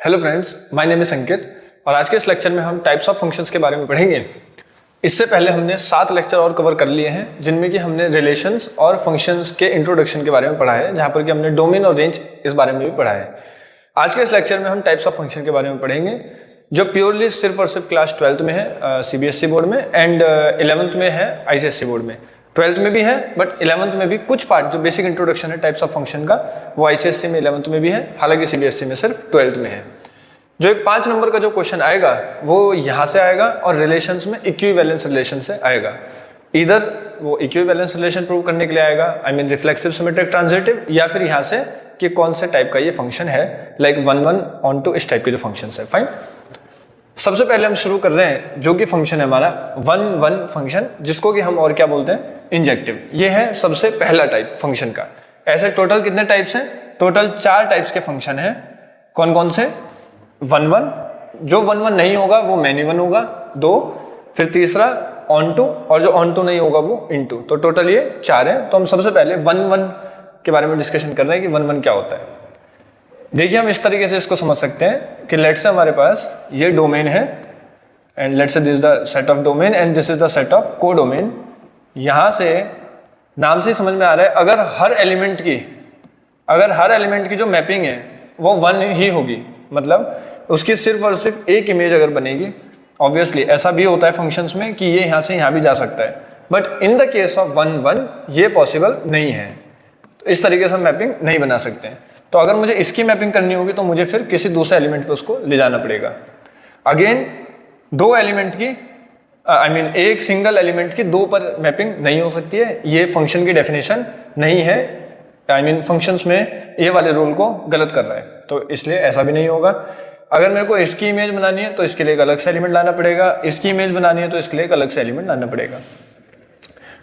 Hello friends, my name is Ankit और आज के इस लेक्चर में हम टाइप्स ऑफ फंक्शंस के बारे में पढ़ेंगे। इससे पहले हमने 7 लेक्चर और कवर कर लिए हैं जिनमें कि हमने रिलेशंस और फंक्शंस के इंट्रोडक्शन के बारे में पढ़ा है, जहां पर कि हमने डोमेन और रेंज इस बारे में भी पढ़ा है। आज के इस लेक्चर में हम टाइप्स ऑफ फंक्शन के बारे में पढ़ेंगे जो प्योरली सिर्फ और सिर्फ क्लास 12th में है सीबीएसई बोर्ड में एंड 11th में है आईसीएसई बोर्ड में। 12th में भी है बट 11th में भी कुछ पार्ट जो बेसिक इंट्रोडक्शन है टाइप्स ऑफ फंक्शन का वो आईसीएसई में 11th में भी है, हालांकि सीबीएसई में सिर्फ 12th में है। जो एक 5 नंबर का जो क्वेश्चन आएगा वो यहाँ से आएगा और रिलेशंस में इक्विवेलेंस रिलेशन से आएगा। इधर वो इक्विवेलेंस रिलेशन प्रूव करने के लिए आएगा, I mean reflexive symmetric transitive, या फिर यहाँ से कि कौन से टाइप का ये फंक्शन है, लाइक 1 1 ऑन टू इस टाइप के जो फंक्शन है। फाइन, सबसे पहले हम शुरू कर रहे हैं जो कि फंक्शन है हमारा 1 1 फंक्शन, जिसको कि हम और क्या बोलते हैं, इंजेक्टिव। ये है सबसे पहला टाइप फंक्शन का। ऐसे टोटल कितने टाइप्स हैं? टोटल 4 टाइप्स के फंक्शन हैं। कौन कौन से? 1 1, जो 1 1 नहीं होगा वो मैनी 1 होगा, 2, फिर तीसरा ऑन टू, और जो ऑन टू नहीं होगा वो इनटू। तो टोटल ये 4 है। तो हम सबसे पहले 1 1 के बारे में डिस्कशन कर रहे हैं कि 1 1 क्या होता है। देखिए, हम इस तरीके से इसको समझ सकते हैं कि लेट्स से हमारे पास ये डोमेन है and let's say this is the set of domain and this is the set of को डोमेन। यहां से नाम से समझ में आ रहा है अगर हर एलिमेंट की जो मैपिंग है वो 1 ही होगी, मतलब उसकी सिर्फ और सिर्फ एक इमेज अगर बनेगी। ऑब्वियसली ऐसा भी होता है फंक्शंस में कि ये यहां से यहां भी जा सकता है, but in the case of 1 1 ये पॉसिबल नहीं है। तो इस तरीके से हम मैपिंग नहीं बना सकते हैं। तो अगर मुझे इसकी मैपिंग करनी होगी तो मुझे फिर किसी दूसरे एलिमेंट पे उसको ले जाना पड़ेगा। अगेन 2 एलिमेंट की एक सिंगल एलिमेंट की 2 पर मैपिंग नहीं हो सकती है। ये फंक्शन की डेफिनेशन नहीं है, फंक्शंस में ये वाले रूल को गलत कर रहा है, तो इसलिए ऐसा भी नहीं होगा। अगर मेरे को इसकी इमेज बनानी है तो इसके लिए एक अलग से एलिमेंट लाना पड़ेगा, इसकी इमेज बनानी है तो इसके लिए एक अलग से एलिमेंट लाना पड़ेगा।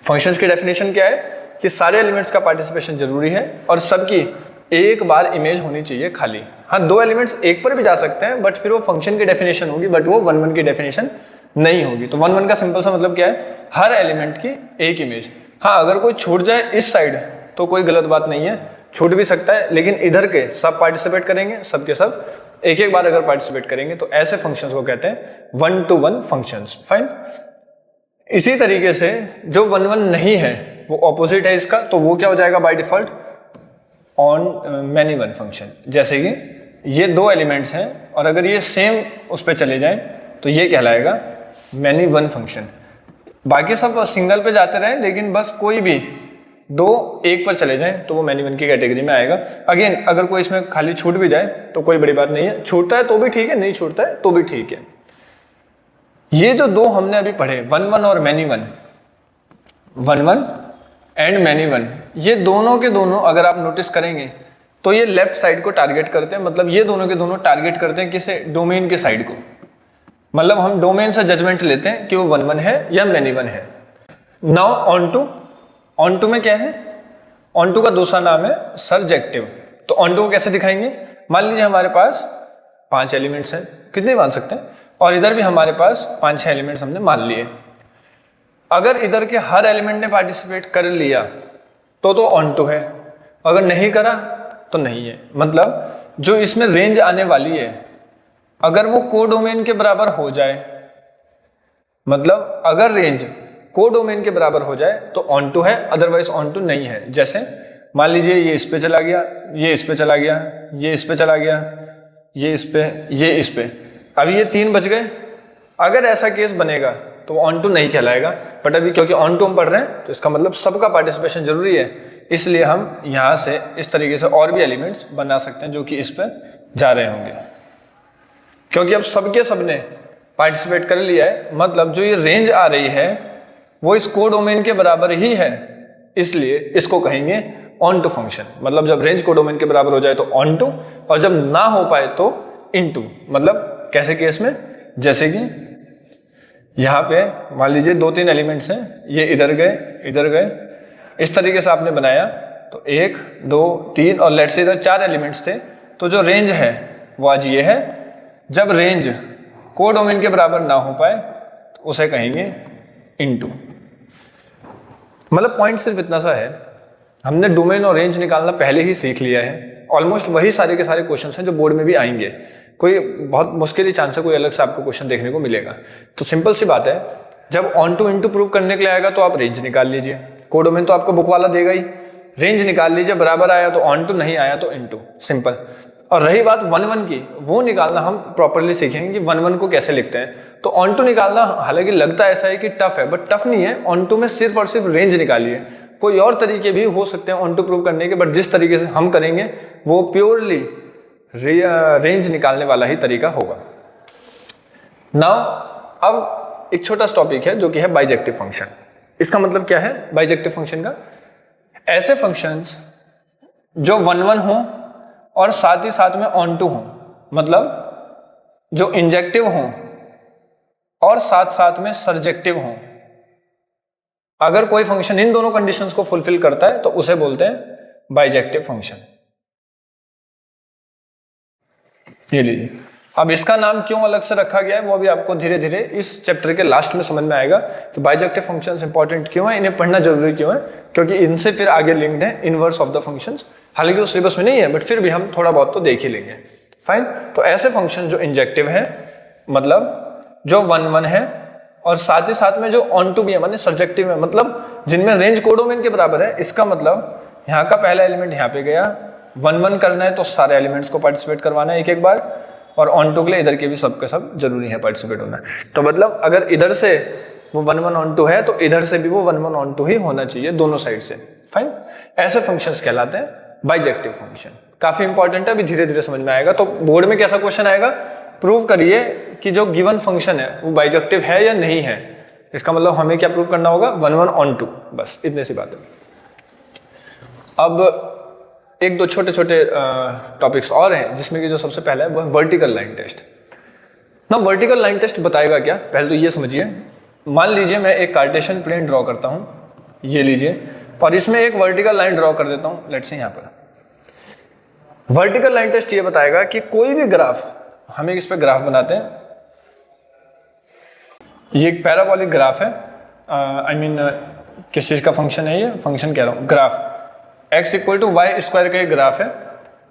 फंक्शंस की डेफिनेशन क्या है कि सारे एलिमेंट्स का पार्टिसिपेशन जरूरी है और सबकी एक बार इमेज होनी चाहिए खाली। हाँ, 2 एलिमेंट्स एक पर भी जा सकते हैं बट फिर वो फंक्शन की डेफिनेशन होगी, बट वो 1 1 की डेफिनेशन नहीं होगी। तो 1 1 का सिंपल सा मतलब क्या है, हर एलिमेंट की एक इमेज। हाँ, अगर कोई छूट जाए इस साइड तो कोई गलत बात नहीं है, छूट भी सकता है, लेकिन इधर के सब पार्टिसिपेट करेंगे, सब के सब एक एक बार अगर पार्टिसिपेट करेंगे तो ऐसे फंक्शंस को कहते हैं 1 to 1 फंक्शंस। फाइन, इसी तरीके से जो 1 1 नहीं है वो ऑपोजिट है इसका, तो वो क्या हो जाएगा by default, on many 1 function. जैसे कि ये 2 एलिमेंट्स हैं और अगर ये सेम उस पर चले जाएं तो ये कहलाएगा मैनी 1 फंक्शन। बाकी सब सिंगल पे जाते रहें, लेकिन बस कोई भी 2 एक पर चले जाएं तो वो मैनी 1 की कैटेगरी में आएगा। अगेन अगर कोई इसमें खाली छूट भी जाए तो कोई बड़ी बात नहीं है, छूटता है तो भी ठीक है, नहीं छूटता है तो भी ठीक है। ये जो 2 हमने अभी पढ़े 1 1 और मैनी 1, 1 1 एंड मैनी 1, ये दोनों के दोनों अगर आप नोटिस करेंगे तो ये लेफ्ट साइड को टारगेट करते हैं, मतलब ये दोनों के दोनों टारगेट करते हैं किसे, डोमेन के साइड को। मतलब हम डोमेन से जजमेंट लेते हैं कि वो 1 1 है या मैनी 1 है। नाउ ऑन टू में क्या है, ऑन टू का दूसरा नाम है सर्जेक्टिव। तो ऑन टू को कैसे दिखाएंगे, मान लीजिए हमारे पास 5 एलिमेंट्स हैं, कितने मान सकते हैं, और इधर भी हमारे पास 5-6 एलिमेंट्स हमने मान लिए। अगर इधर के हर एलिमेंट ने पार्टिसिपेट कर लिया तो ऑन टू है, अगर नहीं करा तो नहीं है। मतलब जो इसमें रेंज आने वाली है अगर वो को डोमेन के बराबर हो जाए, मतलब अगर रेंज को डोमेन के बराबर हो जाए तो ऑन टू है, अदरवाइज ऑन टू नहीं है। जैसे मान लीजिए ये इस पे चला गया, ये इस पे चला गया, ये इस पे चला गया, ये इस पे, ये इस पे, अभी ये 3 बच गए। अगर ऐसा केस बनेगा तो ऑन टू नहीं कहलाएगा, बट अभी क्योंकि ऑन टू हम पढ़ रहे हैं तो इसका मतलब सबका पार्टिसिपेशन जरूरी है, इसलिए हम यहाँ से इस तरीके से और भी एलिमेंट्स बना सकते हैं जो कि इस पर जा रहे होंगे। क्योंकि अब सबके सबने पार्टिसिपेट कर लिया है, मतलब जो ये रेंज आ रही है वो इस को डोमेन के बराबर ही है, इसलिए इसको कहेंगे ऑन टू फंक्शन। मतलब जब रेंज को डोमेन के बराबर हो जाए तो ऑन टू, और जब ना हो पाए तो इन टू। मतलब कैसे केस में, जैसे कि यहाँ पे मान लीजिए 2-3 एलिमेंट्स हैं, ये इधर गए, इस तरीके से आपने बनाया तो 1 2 3 और लेट्स से इधर 4 एलिमेंट्स थे, तो जो रेंज है वो आज ये है। जब रेंज को डोमेन के बराबर ना हो पाए तो उसे कहेंगे इनटू। मतलब पॉइंट सिर्फ इतना सा है, हमने डोमेन और रेंज निकालना पहले ही सीख लिया है। ऑलमोस्ट वही सारे के सारे क्वेश्चंस हैं जो बोर्ड में भी आएंगे। कोई बहुत मुश्किल ही चांस है कोई अलग से आपको क्वेश्चन देखने को मिलेगा। तो सिंपल सी बात है, जब ऑन टू इनटू प्रूव करने के लिए आएगा तो आप रेंज निकाल लीजिए, कोडोमेन तो आपको बुक वाला देगा ही, रेंज निकाल लीजिए, बराबर आया तो ऑन टू, नहीं आया तो इनटू, सिंपल। और रही बात 1-1 की, वो निकालना हम प्रॉपरली सीखेंगे कि 1-1 को कैसे लिखते हैं। तो ऑन टू निकालना हालांकि लगता ऐसा है कि टफ है, बट टफ नहीं है। ऑन टू में सिर्फ और सिर्फ रेंज निकालिए, कोई और तरीके भी हो सकते हैं ऑन टू प्रूव करने के, बट जिस तरीके से हम करेंगे वो प्योरली रेंज निकालने वाला ही तरीका होगा। नाउ अब एक छोटा सा टॉपिक है जो कि है बाइजेक्टिव फंक्शन। इसका मतलब क्या है बाइजेक्टिव फंक्शन का? ऐसे फंक्शंस जो 1-1 हो और साथ ही साथ में ऑन टू हो, मतलब जो इंजेक्टिव हो और साथ साथ में सर्जेक्टिव हो। अगर कोई फंक्शन इन दोनों कंडीशंस को फुलफिल करता है तो उसे बोलते हैं बाइजेक्टिव फंक्शन। ये लीजिए, अब इसका नाम क्यों अलग से रखा गया है वो अभी आपको धीरे धीरे इस चैप्टर के लास्ट में समझ में आएगा कि बाइजेक्टिव फंक्शंस इंपॉर्टेंट क्यों है, इन्हें पढ़ना जरूरी क्यों है, क्योंकि इनसे फिर आगे लिंक्ड है इनवर्स ऑफ द फंक्शंस। हालांकि वो सिलेबस में नहीं है, बट फिर भी हम थोड़ा बहुत तो देख ही लेंगे। फाइन। तो ऐसे फंक्शन जो इंजेक्टिव है, मतलब जो 1-1 है और साथ ही साथ में जो ऑन टू भी है, माने सर्जेक्टिव है, मतलब जिनमें रेंज कोडोमेन के बराबर है। इसका मतलब यहाँ का पहला एलिमेंट यहाँ पे गया, 1-1 करना है तो सारे एलिमेंट्स को पार्टिसिपेट करवाना है एक एक बार, और ऑन टू के लिए इधर के भी सबके सब जरूरी है पार्टिसिपेट होना। तो मतलब अगर इधर से वो 1-1 ऑन टू है तो इधर से भी वो 1-1 ऑन टू ही होना चाहिए, दोनों साइड से। फाइन। ऐसे फंक्शंस कहलाते हैं बाइजेक्टिव फंक्शन। काफी इंपॉर्टेंट है, अभी धीरे धीरे समझ में आएगा। तो बोर्ड में कैसा क्वेश्चन आएगा, प्रूव करिए कि जो गिवन फंक्शन है वो बाइजेक्टिव है या नहीं है। इसका मतलब हमें क्या प्रूव करना होगा, 1-1 ऑन टू, बस इतनी सी बात है। अब एक दो छोटे छोटे टॉपिक्स और हैं, जिसमें कि जो सबसे पहला है वो है वर्टिकल लाइन टेस्ट। ना वर्टिकल लाइन टेस्ट बताएगा क्या, पहले तो ये समझिए। मान लीजिए मैं एक कार्टेशियन प्लेन ड्रॉ करता हूं, ये लीजिए, और इसमें एक वर्टिकल लाइन ड्रॉ कर देता हूं, लेट्स से यहाँ पर। वर्टिकल लाइन टेस्ट ये बताएगा कि कोई भी ग्राफ, हम एक इस पे ग्राफ बनाते हैं, ये एक पैराबोलिक ग्राफ है, किस चीज का फंक्शन है, ये फंक्शन कह रहा हूं, graph x equal to y square का एक ग्राफ है।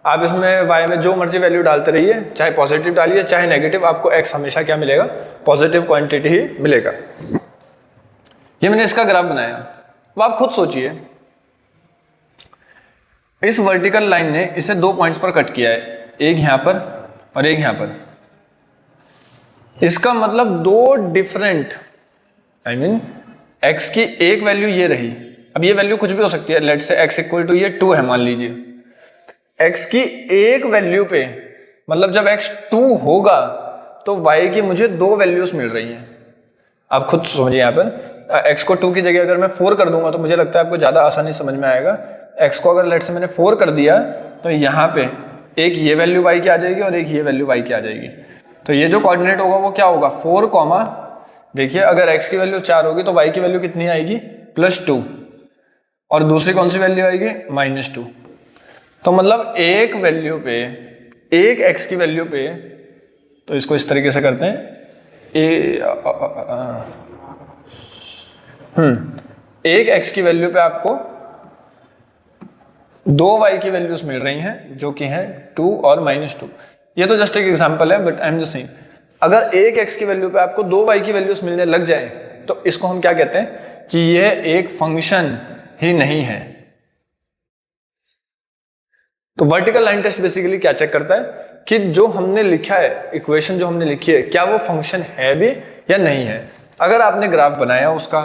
आप इसमें y में जो मर्जी वैल्यू डालते रहिए, चाहे पॉजिटिव डालिए चाहे नेगेटिव, आपको x हमेशा क्या मिलेगा, पॉजिटिव क्वांटिटी ही मिलेगा। ये मैंने इसका ग्राफ बनाया। अब आप खुद सोचिए, इस वर्टिकल लाइन ने इसे 2 पॉइंट्स पर कट किया है, एक यहां पर और एक यहां पर। इसका मतलब 2 डिफरेंट, x की एक वैल्यू ये रही, अब ये वैल्यू कुछ भी हो सकती है, लेट से x इक्वल टू ये 2 है मान लीजिए। x की एक वैल्यू पे, मतलब जब x 2 होगा तो y की मुझे 2 वैल्यूज मिल रही हैं। आप खुद समझिए, यहाँ पर x को 2 की जगह अगर मैं 4 कर दूंगा तो मुझे लगता है आपको ज्यादा आसानी समझ में आएगा। x को अगर लेट से मैंने 4 कर दिया तो यहाँ पे एक ये वैल्यू y की आ जाएगी और एक ये वैल्यू y की आ जाएगी। तो ये जो कोऑर्डिनेट होगा वो क्या होगा, 4, देखिए अगर x की वैल्यू 4 होगी तो y की वैल्यू कितनी आएगी, +2, और दूसरी कौन सी वैल्यू आएगी, -2। तो मतलब एक वैल्यू पे, एक x की वैल्यू पे, तो इसको इस तरीके से करते हैं, एक x की वैल्यू पे आपको 2 y की वैल्यूज मिल रही हैं, जो कि हैं 2 और -2। ये तो जस्ट एक एग्जांपल है, but I am just saying, अगर एक x की वैल्यू पे आपको 2 y की वैल्यूज मिलने लग जाए तो इसको हम क्या कहते हैं कि ये एक फंक्शन ही नहीं है। तो वर्टिकल लाइन टेस्ट बेसिकली क्या चेक करता है कि जो हमने लिखा है, इक्वेशन जो हमने लिखी है, क्या वो फंक्शन है भी या नहीं है। अगर आपने ग्राफ बनाया उसका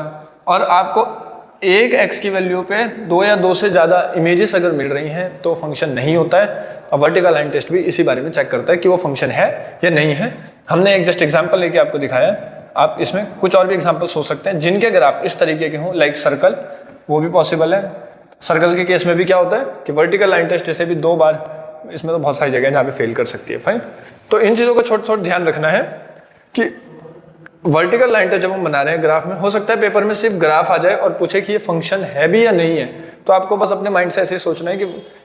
और आपको एक x की वैल्यू पे 2 या 2 से ज्यादा इमेजेस अगर मिल रही हैं तो फंक्शन नहीं होता है। और वर्टिकल लाइन टेस्ट भी इसी बारे में चेक करता है कि वो फंक्शन है या नहीं है। हमने एक जस्ट एग्जांपल लेके आपको दिखाया है, आप इसमें कुछ और भी एग्जांपल्स हो सकते हैं जिनके ग्राफ इस तरीके के हों, लाइक सर्कल, वो भी पॉसिबल है। सर्कल के केस में भी क्या होता है कि वर्टिकल लाइन टेस्ट इसे भी 2 बार, इसमें तो बहुत सारी जगह जहाँ पे फेल कर सकती है। फाइन। तो इन चीज़ों को छोटा ध्यान रखना है कि वर्टिकल लाइन टेस्ट जब हम बना रहे हैं ग्राफ में, हो सकता है पेपर में सिर्फ ग्राफ आ जाए और पूछे कि ये फंक्शन है भी या नहीं है, तो आपको बस अपने माइंड से ऐसे सोचना है कि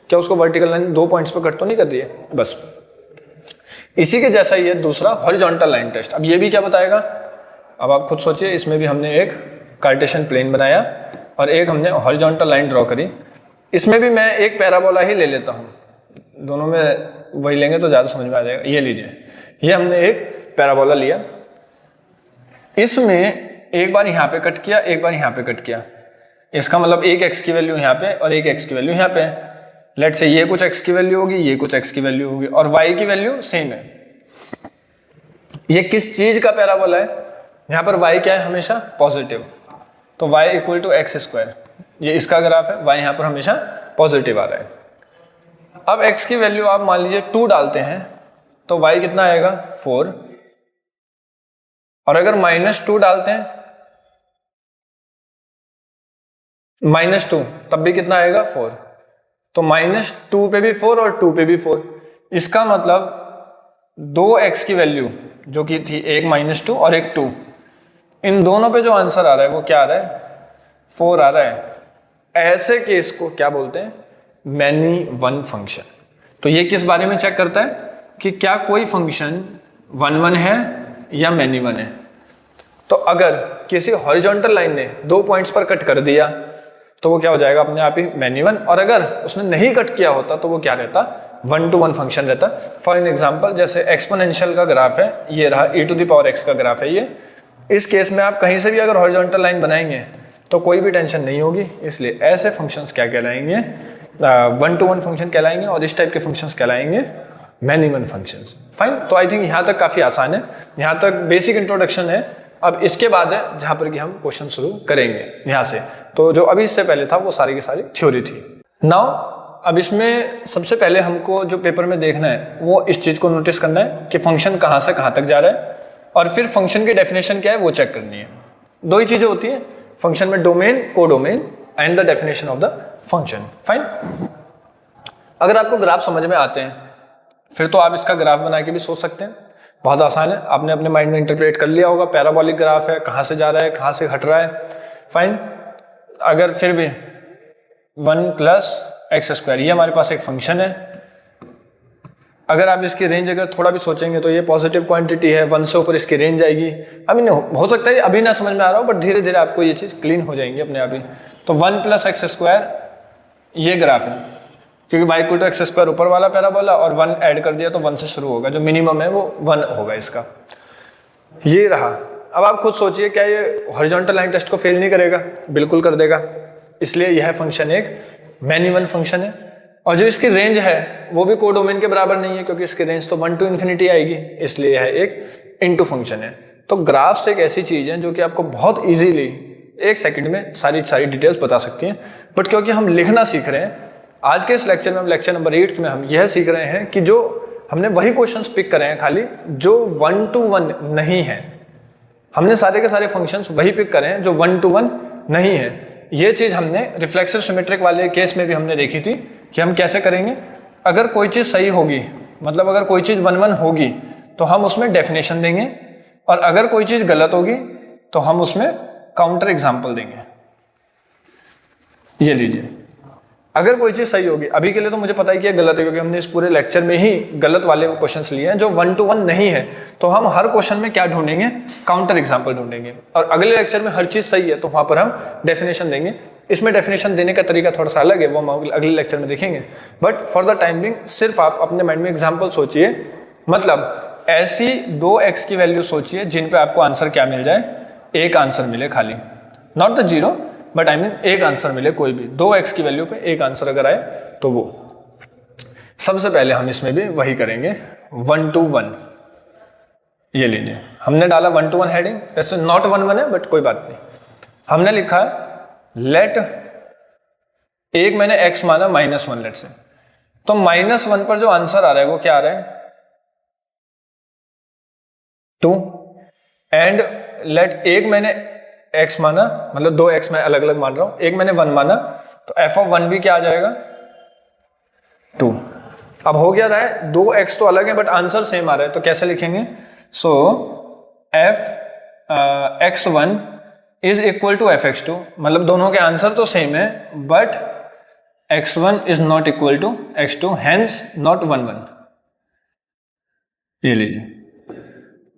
क्या उसको वर्टिकल लाइन 2 पॉइंट्स पर कट तो नहीं कर रही है, बस। इसी के जैसा ही है दूसरा हॉरिजॉन्टल लाइन टेस्ट। अब ये भी क्या बताएगा, अब आप खुद सोचिए, इसमें भी हमने एक कार्टेशियन प्लेन बनाया और एक हमने हॉरिजॉन्टल लाइन ड्रॉ करी। इसमें भी मैं एक पैराबोला ही ले लेता हूँ, दोनों में वही लेंगे तो ज़्यादा समझ में आ जाएगा। ये लीजिए, ये हमने एक पैराबोला लिया, इसमें एक बार यहाँ पे कट किया, एक बार यहाँ पे कट किया। इसका मतलब एक x की वैल्यू यहाँ पे और एक x की वैल्यू यहाँ पे। लेट से ये कुछ x की वैल्यू होगी, ये कुछ x की वैल्यू होगी और y की वैल्यू सेम है। ये किस चीज का पैराबोला है? यहाँ पर y क्या है? हमेशा पॉजिटिव, तो y equal to x square, ये इसका ग्राफ है। y यहाँ पर हमेशा पॉजिटिव आ रहा है। अब x की वैल्यू आप मान लीजिए 2 डालते हैं तो y कितना आएगा? 4। और अगर -2 डालते हैं, -2, तब भी कितना आएगा? 4। तो -2 पे भी 4 और 2 पे भी 4। इसका मतलब 2x की वैल्यू जो कि थी एक -2 और एक 2, इन दोनों पे जो आंसर आ रहा है वो क्या आ रहा है? 4 आ रहा है। ऐसे केस को क्या बोलते हैं? Many one function. तो ये किस बारे में चेक करता है कि क्या कोई फंक्शन 1 1 है या मैनी वन है। तो अगर किसी हॉरिजॉन्टल लाइन ने 2 पॉइंट्स पर कट कर दिया तो वो क्या हो जाएगा? अपने आप ही मैनी वन। और अगर उसने नहीं कट किया होता तो वो क्या रहता? 1 to 1 फंक्शन रहता। फॉर एन एग्जाम्पल, जैसे एक्सपोनेंशियल का ग्राफ है, ये रहा e⁻x का ग्राफ है ये। इस केस में आप कहीं से भी अगर हॉरिजॉन्टल लाइन बनाएंगे तो कोई भी टेंशन नहीं होगी। इसलिए ऐसे फंक्शंस क्या कहलाएंगे? 1 to 1 फंक्शन कहलाएंगे और इस टाइप के फंक्शंस कहलाएंगे मैनी वन फंक्शंस। फाइन, तो आई थिंक यहाँ तक काफ़ी आसान है, यहाँ तक बेसिक इंट्रोडक्शन है। अब इसके बाद है जहाँ पर कि हम क्वेश्चन शुरू करेंगे यहाँ से। तो जो अभी इससे पहले था वो सारी की सारी थ्योरी थी। नाउ अब इसमें सबसे पहले हमको जो पेपर में देखना है वो इस चीज़ को नोटिस करना है कि फंक्शन कहाँ से कहाँ तक जा रहा है, और फिर फंक्शन की डेफिनेशन क्या है वो चेक करनी है। 2 ही चीज़ें होती हैं फंक्शन में, domain, codomain and the definition of the function. Fine, अगर आपको ग्राफ समझ में आते हैं फिर तो आप इसका ग्राफ बना के भी सोच सकते हैं। बहुत आसान है, आपने अपने माइंड में इंटरप्रेट कर लिया होगा। पैराबोलिक ग्राफ है, कहाँ से जा रहा है, कहाँ से हट रहा है। फाइन, अगर फिर भी 1 + x², ये हमारे पास एक फंक्शन है। अगर आप इसकी रेंज अगर थोड़ा भी सोचेंगे तो ये पॉजिटिव क्वांटिटी है, 1 से ऊपर इसकी रेंज आएगी। अभी हो सकता है अभी ना समझ में आ रहा हो, बट धीरे धीरे आपको ये चीज़ क्लीन हो जाएंगी अपने आप ही। तो 1 + x² ये ग्राफ है, क्योंकि y = x² ऊपर वाला पैराबोला और 1 ऐड कर दिया तो 1 से शुरू होगा, जो मिनिमम है वो 1 होगा इसका। ये रहा। अब आप खुद सोचिए, क्या ये हॉरिजॉन्टल लाइन टेस्ट को फेल नहीं करेगा? बिल्कुल कर देगा। इसलिए यह फंक्शन एक मैनी वन फंक्शन है। और जो इसकी रेंज है वो भी कोडोमेन के बराबर नहीं है, क्योंकि इसकी रेंज तो 1 to ∞ आएगी, इसलिए यह एक इनटू फंक्शन है। तो ग्राफ्स एक ऐसी चीज है जो कि आपको बहुत इजीली 1 सेकंड में सारी डिटेल्स बता सकती हैं। बट क्योंकि हम लिखना सीख रहे हैं आज के इस लेक्चर में, हम लेक्चर नंबर 8 में हम यह सीख रहे हैं कि जो हमने वही क्वेश्चंस पिक करे हैं खाली जो 1 to 1 नहीं है। हमने सारे के सारे फंक्शंस वही पिक करे हैं जो 1 to 1 नहीं है। ये चीज हमने रिफ्लेक्सिव सिमेट्रिक वाले केस में भी हमने देखी थी कि हम कैसे करेंगे। अगर कोई चीज सही होगी, मतलब अगर कोई चीज 1 1 होगी तो हम उसमें डेफिनेशन देंगे, और अगर कोई चीज गलत होगी तो हम उसमें काउंटर एग्जाम्पल देंगे। ये लीजिए, अगर कोई चीज सही होगी, अभी के लिए तो मुझे पता है कि ये गलत है क्योंकि हमने इस पूरे लेक्चर में ही गलत वाले क्वेश्चंस लिए हैं जो 1 to 1 नहीं है, तो हम हर क्वेश्चन में क्या ढूंढेंगे? काउंटर एग्जांपल ढूंढेंगे। और अगले लेक्चर में हर चीज सही है तो वहां पर हम डेफिनेशन देंगे। इसमें डेफिनेशन देने का तरीका थोड़ा सा अलग है, वो हम अगले लेक्चर में देखेंगे। But for the time being सिर्फ आप अपने माइंड में एग्जाम्पल सोचिए, मतलब ऐसी 2x की वैल्यू सोचिए जिन पे आपको आंसर क्या मिल जाए? एक आंसर मिले खाली, not the 0, but I mean एक आंसर मिले कोई भी। 2x की वैल्यू पे एक आंसर अगर आए तो वो। सबसे पहले हम इसमें भी वही करेंगे, 1 to 1। ये लीजिए, हमने डाला 1 to 1 हेडिंग, वैसे नॉट 1 1 है बट कोई बात नहीं। हमने लिखा लेट, एक मैंने x माना -1 लेट से, तो -1 पर जो आंसर आ रहा है वो क्या आ रहा है? 2। एंड लेट, एक मैंने x माना, मतलब 2x मैं अलग अलग मान रहा हूं, एक मैंने 1 माना, तो f(1) भी क्या आ जाएगा? 2। अब हो गया रहा है 2x तो अलग है बट आंसर सेम आ रहा है, तो कैसे लिखेंगे? सो x1 is equal to fx2, मतलब दोनों के आंसर तो सेम है but x1 is not equal to x2, hence not 1 1। ये लीजिए,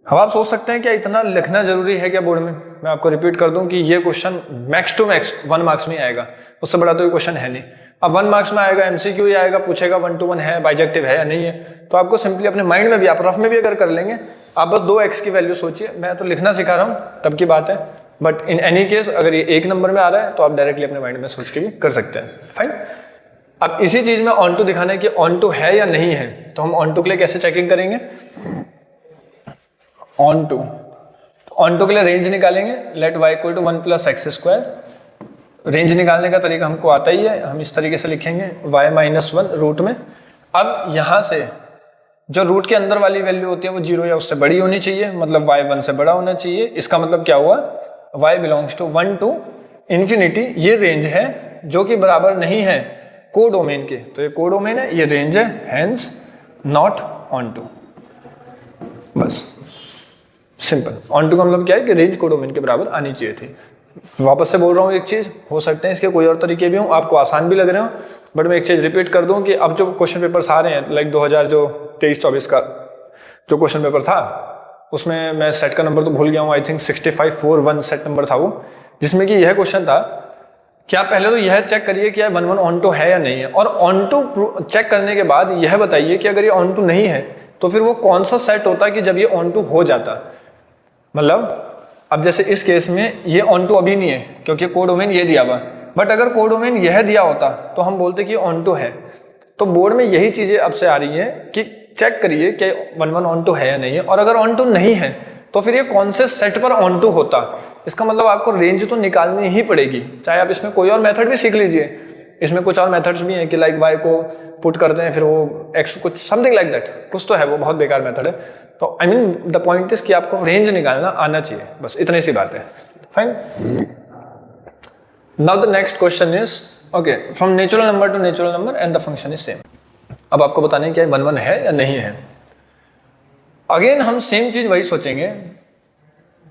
अब आप सोच सकते हैं क्या इतना लिखना जरूरी है क्या बोर्ड में? मैं आपको रिपीट कर दूं कि ये question max to max 1 marks में आएगा, उससे बड़ा तो ये क्वेश्चन है नहीं। अब 1 मार्क्स में आएगा, एमसीक्यू ही आएगा, पूछेगा 1 to 1 है, बाइजेक्टिव है या नहीं है। तो आपको सिंपली अपने माइंड में भी, आप रफ में भी अगर कर लेंगे, आप बस 2x की वैल्यू सोचिए। मैं तो लिखना सिखा रहा हूँ तब की बात है, बट इन एनी केस अगर ये 1 नंबर में आ रहा है तो आप डायरेक्टली अपने माइंड में सोच के भी कर सकते हैं। फाइन। अब इसी चीज में ऑन टू दिखाने की ऑन टू है या नहीं है, तो हम ऑन टू के लिए कैसे चेकिंग करेंगे? ऑन टू के लिए रेंज निकालेंगे, let y equal to 1 plus x square. Range निकालने का तरीका हमको आता ही है, हम इस तरीके से लिखेंगे y माइनस 1 रूट में। अब यहां से जो रूट के अंदर वाली वैल्यू होती है वो 0 या उससे बड़ी होनी चाहिए, मतलब y 1 से बड़ा होना चाहिए। इसका मतलब क्या हुआ? y belongs to 1 to infinity. ये रेंज है जो कि बराबर नहीं है कोडोमेन के, तो ये कोडोमेन है, ये रेंज है, हेंस नॉट ऑन टू। बस सिंपल। ऑन टू का मतलब क्या है कि रेंज कोडोमेन के बराबर आनी चाहिए थी। वापस से बोल रहा हूँ एक चीज, हो सकते हैं इसके कोई और तरीके भी हों, आपको आसान भी लग रहे हो, बट मैं एक चीज रिपीट कर दूं कि अब जो क्वेश्चन पेपर्स आ रहे हैं, लाइक 2023-24 का जो क्वेश्चन पेपर था, उसमें मैं सेट का नंबर तो भूल गया हूँ, आई थिंक 6541 सेट नंबर था वो, जिसमें कि यह क्वेश्चन था कि आप पहले तो यह चेक करिए कि 1 ऑन टू है या नहीं है, और ऑन टू चेक करने के बाद यह बताइए कि अगर ये ऑन टू नहीं है तो फिर वो कौन सा सेट होता है कि जब ये ऑन टू हो जाता। मतलब अब जैसे इस केस में ये ऑन टू अभी नहीं है क्योंकि कोडोमेन ये दिया हुआ, बट अगर कोडोमेन यह दिया होता तो हम बोलते कि ऑन टू है। तो बोर्ड में यही चीजें अब से आ रही हैं कि चेक करिए कि 1 ऑन टू है या नहीं है, और अगर ऑन टू नहीं है तो फिर ये कौन से सेट पर ऑन टू होता। इसका मतलब आपको रेंज तो निकालनी ही पड़ेगी, चाहे आप इसमें कोई और मेथड भी सीख लीजिए। इसमें कुछ और मेथड्स भी हैं कि लाइक y को पुट करते हैं फिर वो x कुछ समथिंग लाइक दैट, कुछ तो है, वो बहुत बेकार मेथड है। तो I mean the point is कि आपको रेंज निकालना आना चाहिए, बस इतनी सी बात है। Fine. Now the next question is okay, from natural number two natural number and the function is same. अब आपको बताने क्या 1 है या नहीं है। अगेन हम सेम चीज वही सोचेंगे।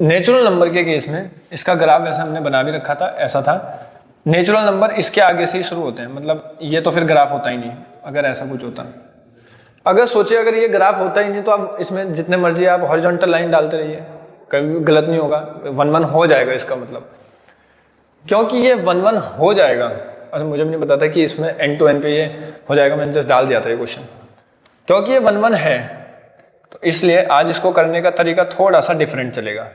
नेचुरल नंबर के केस में इसका ग्राफ ऐसा हमने बना भी रखा था, ऐसा था। नेचुरल नंबर इसके आगे से ही शुरू होते हैं, मतलब ये तो फिर ग्राफ होता ही नहीं अगर ऐसा कुछ होता। अगर सोचे अगर ये ग्राफ होता ही नहीं तो आप इसमें जितने मर्जी आप हॉरिजॉन्टल लाइन डालते रहिए, कभी गलत नहीं होगा, 1 हो जाएगा इसका मतलब, क्योंकि ये 1 हो जाएगा। अच्छा मुझे भी नहीं पता था कि इसमें एंड टू एंड पे ये हो जाएगा, मैंने जस्ट डाल दिया था ये क्वेश्चन। क्योंकि ये 1 है तो इसलिए आज इसको करने का तरीका थोड़ा सा डिफरेंट चलेगा,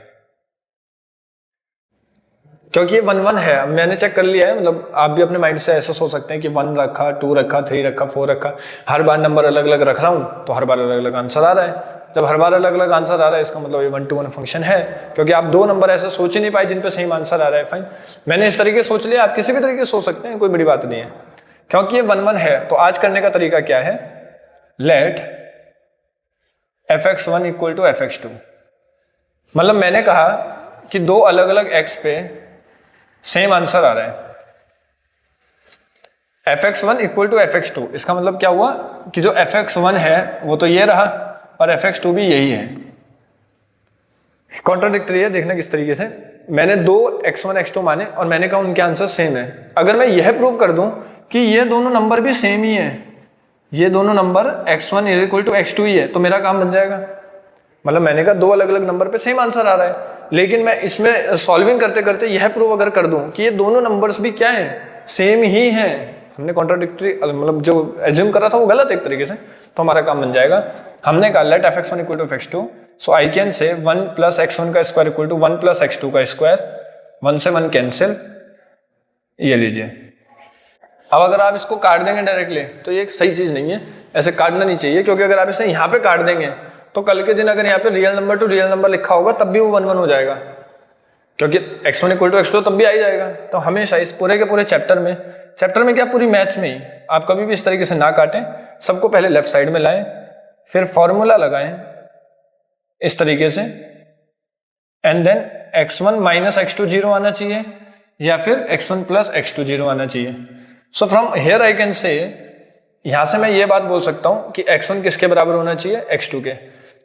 क्योंकि ये 1 है। मैंने चेक कर लिया है, मतलब आप भी अपने माइंड से ऐसा सोच सकते हैं कि 1 रखा, 2 रखा, 3 रखा, 4 रखा, हर बार नंबर अलग अलग रख रहा हूँ तो हर बार अलग अलग आंसर आ रहा है। जब हर बार अलग अलग आंसर आ रहा है इसका मतलब ये 1 to 1 फंक्शन है, क्योंकि आप 2 नंबर ऐसे सोच ही नहीं पाए जिन पे सेम आंसर आ रहा है। फाइन, मैंने इस तरीके सोच लिया, आप किसी भी तरीके सोच सकते हैं, कोई बड़ी बात नहीं है। क्योंकि ये 1 है तो आज करने का तरीका क्या है, late fx1 equal to fx2। मतलब मैंने कहा कि 2 अलग अलग x पे सेम आंसर आ रहा है, fx1 इक्वल टू fx2। इसका मतलब क्या हुआ कि जो fx1 है वो तो ये रहा और fx2 भी यही है। कॉन्ट्राडिक्टरी है, देखना किस तरीके से। मैंने 2 x1 x2 माने और मैंने कहा उनके आंसर सेम है। अगर मैं यह प्रूव कर दूं कि ये दोनों नंबर भी सेम ही है, ये दोनों number x1 equal to x2 ही है, तो मेरा काम बन जाएगा। मतलब मैंने कहा 2 अलग अलग नंबर पे सेम आंसर आ रहा है, लेकिन मैं इसमें सॉल्विंग करते करते यह प्रूव अगर कर दूं कि ये दोनों नंबर्स भी क्या है, सेम ही है। हमने कॉन्ट्राडिक्टरी मतलब जो एज्यूम कर रहा था वो गलत एक तरीके से, तो हमारा काम बन जाएगा। हमने कहा let fx1 equal to fx2, so I can say 1 plus x1 का square equal to 1 plus x2 का स्क्वायर, 1 से 1 कैंसिल, ये लीजिए। अब अगर आप इसको काट देंगे डायरेक्टली तो ये एक सही चीज नहीं है, ऐसे काटना नहीं चाहिए, क्योंकि अगर आप इसे यहाँ पे काट देंगे तो कल के दिन अगर यहाँ पे real number two real number लिखा होगा तब भी वो 1 हो जाएगा, क्योंकि x1 इक्वल टू x2 तब भी आ ही जाएगा। तो हमेशा इस पूरे के पूरे चैप्टर में क्या पूरी मैथ्स में ही आप कभी भी इस तरीके से ना काटें, सबको पहले लेफ्ट साइड में लाएं, फिर फॉर्मूला लगाएं इस तरीके से, and then x1 minus x2 0 आना चाहिए या फिर x1 प्लस x2 0 आना चाहिए। So from here I can से, यहां से मैं ये बात बोल सकता हूं कि x1 किसके बराबर होना चाहिए, x2 के,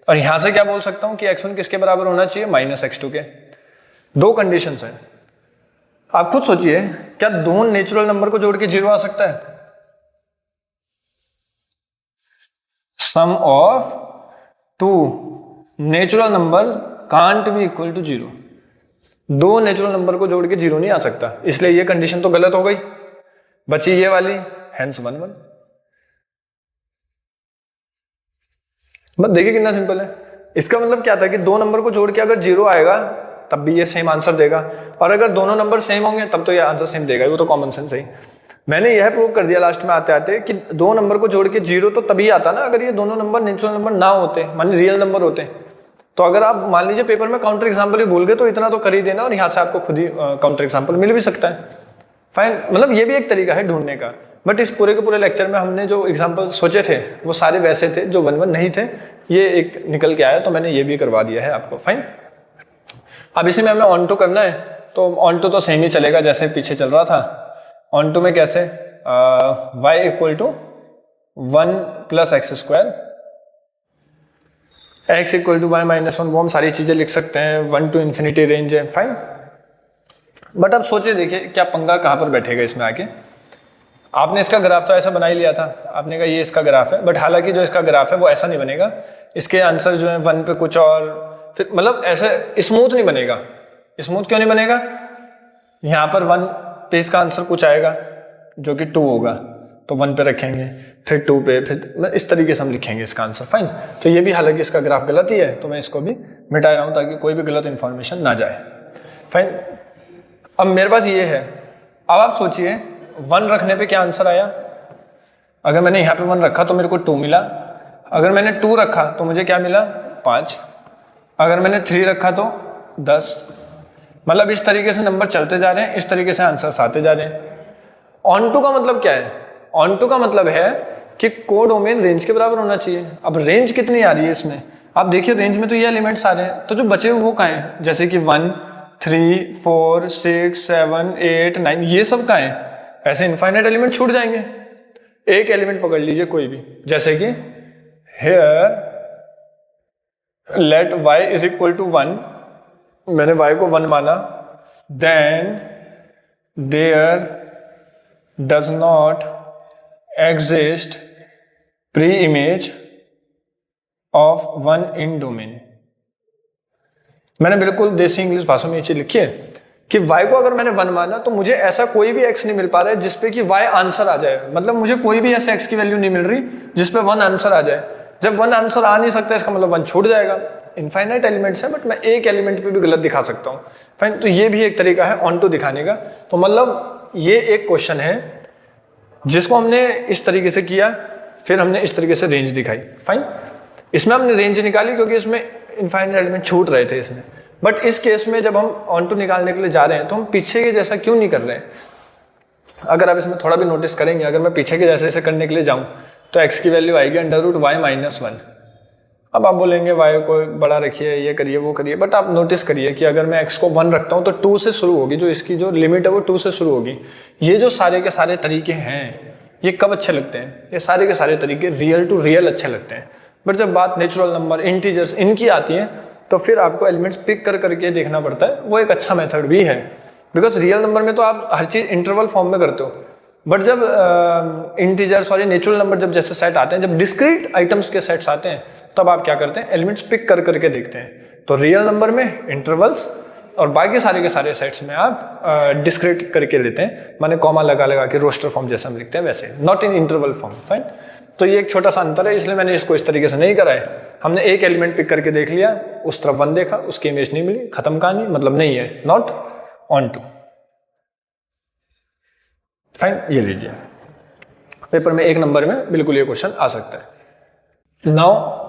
और यहां से क्या बोल सकता हूं कि x1 किसके बराबर होना चाहिए, माइनस x2 के। 2 कंडीशंस हैं, आप खुद सोचिए, क्या 2 नेचुरल नंबर को जोड़ के 0 आ सकता है? Sum of 2 natural number can't be equal to zero. दो नेचुरल नंबर को जोड़ के जीरो नहीं आ सकता, इसलिए ये कंडीशन तो गलत हो गई, बची ये वाली, हेंस 1 1। बस देखिए कितना सिंपल है। इसका मतलब क्या था कि दो नंबर को जोड़ के अगर जीरो आएगा तब भी ये सेम आंसर देगा, और अगर दोनों नंबर सेम होंगे तब तो ये आंसर सेम देगा। वो तो कॉमन सेंस है। मैंने यह प्रूव कर दिया लास्ट में आते आते कि दो नंबर को जोड़ के जीरो तो तभी आता ना अगर ये दोनों नंबर नेचुरल नंबर ना होते, माने रियल नंबर होते। तो अगर आप मान लीजिए पेपर में काउंटर एग्जाम्पल ही भूल गए तो इतना तो कर ही देना, और यहाँ से आपको खुद ही काउंटर एग्जाम्पल मिल भी सकता है। फाइन, मतलब ये भी एक तरीका है ढूंढने का। बट इस पूरे के पूरे लेक्चर में हमने जो एग्जाम्पल सोचे थे वो सारे वैसे थे जो 1 1 नहीं थे, ये एक निकल के आया, तो मैंने ये भी करवा दिया है आपको। फाइन, अब इसी में हमें ऑन टू करना है, तो ऑन टू तो सेम ही चलेगा जैसे पीछे चल रहा था। ऑन टू में कैसे, y equal to 1 plus x square, x equal to y minus 1, वो हम सारी चीजें लिख सकते हैं, 1 टू इन्फिनिटी रेंज है। फाइन, बट अब सोचिए देखिए क्या पंगा कहाँ पर बैठेगा इसमें आके। आपने इसका ग्राफ तो ऐसा बना ही लिया था, आपने कहा ये इसका ग्राफ है, बट हालांकि जो इसका ग्राफ है वो ऐसा नहीं बनेगा, इसके आंसर जो है 1 पे कुछ और, फिर मतलब ऐसे स्मूथ नहीं बनेगा। स्मूथ क्यों नहीं बनेगा, यहाँ पर 1 पे इसका आंसर कुछ आएगा जो कि 2 होगा, तो 1 पे रखेंगे, फिर 2 पे, फिर इस तरीके से हम लिखेंगे इसका आंसर। फाइन, तो ये भी हालांकि इसका ग्राफ गलत ही है, तो मैं इसको भी मिटा रहा हूँ ताकि कोई भी गलत इंफॉर्मेशन ना जाए। फाइन, अब मेरे पास ये है। अब आप सोचिए 1 रखने पे क्या आंसर आया। अगर मैंने यहाँ पे 1 रखा तो मेरे को 2 मिला, अगर मैंने 2 रखा तो मुझे क्या मिला 5, अगर मैंने 3 रखा तो 10। मतलब इस तरीके से नंबर चलते जा रहे हैं, इस तरीके से आंसर्स आते जा रहे हैं। ऑन टू का मतलब क्या है, ऑन टू का मतलब है कि कोडोमेन रेंज के बराबर होना चाहिए। अब रेंज कितनी आ रही है इसमें, आप देखिए रेंज में तो ये एलिमेंट्स आ रहे हैं, तो जो बचे हुए वो कहाँ हैं, जैसे कि 1 3 4 6 7 8 9, ये सब कहाँ हैं। ऐसे इनफाइनाइट एलिमेंट छूट जाएंगे। एक एलिमेंट पकड़ लीजिए कोई भी, जैसे कि here let y is equal to 1, मैंने y को 1 माना, then there does not exist pre image of 1 in domain. मैंने बिल्कुल देसी इंग्लिश भाषा में ये चीज लिखी है कि y को अगर मैंने 1 माना तो मुझे ऐसा कोई भी x नहीं मिल पा रहा है जिसपे कि y आंसर आ जाए। मतलब मुझे कोई भी ऐसे x की वैल्यू नहीं मिल रही जिसपे 1 आंसर आ जाए। जब 1 आंसर आ नहीं सकता इसका मतलब 1 छूट जाएगा। इनफाइनाइट एलिमेंट्स है, बट मैं एक एलिमेंट पे भी गलत दिखा सकता हूँ। फाइन, तो ये भी एक तरीका है ऑन टू दिखाने का। तो मतलब ये एक क्वेश्चन है जिसको हमने इस तरीके से किया, फिर हमने इस तरीके से रेंज दिखाई। फाइन, इसमें हमने रेंज निकाली क्योंकि इसमें इनफाइनाइट एलिमेंट छूट रहे थे इसमें। बट इस केस में जब हम ऑन टू निकालने के लिए जा रहे हैं तो हम पीछे के जैसा क्यों नहीं कर रहे हैं। अगर आप इसमें थोड़ा भी नोटिस करेंगे, अगर मैं पीछे के जैसे इसे करने के लिए जाऊं तो x की वैल्यू आएगी √y माइनस 1। अब आप बोलेंगे y को बड़ा रखिए, ये करिए, वो करिए, बट आप नोटिस करिए कि अगर मैं x को 1 रखता हूं तो 2 से शुरू होगी, जो इसकी जो लिमिट है वो 2 से शुरू होगी। ये जो सारे के सारे तरीके हैं ये कब अच्छे लगते हैं, ये सारे के सारे तरीके रियल टू रियल अच्छे लगते हैं। बट जब बात नेचुरल नंबर, इंटीजर्स, इनकी आती है तो फिर आपको एलिमेंट्स पिक कर करके देखना पड़ता है। वो एक अच्छा मेथड भी है, बिकॉज रियल नंबर में तो आप हर चीज़ इंटरवल फॉर्म में करते हो, बट जब इंटीजर सॉरी नेचुरल नंबर जब जैसे सेट आते हैं, जब डिस्क्रीट आइटम्स के सेट्स आते हैं, तब आप क्या करते हैं, एलिमेंट्स पिक कर करके देखते हैं। तो रियल नंबर में इंटरवल्स और बाकी सारे के सारे सेट्स में आप डिस्क्रीट करके लेते हैं, माने कॉमा लगा लगा के रोस्टर फॉर्म जैसा हम लिखते हैं वैसे, not in interval form. Fine, तो ये एक छोटा सा अंतर है, इसलिए मैंने इसको इस तरीके से नहीं करा है। हमने एक एलिमेंट पिक करके देख लिया, उस तरफ 1 देखा, उसकी इमेज नहीं मिली, खत्म कहानी, मतलब नहीं है, नॉट ऑन टू। फाइन, ये लीजिए, पेपर में 1 नंबर में बिल्कुल ये क्वेश्चन आ सकता है। Now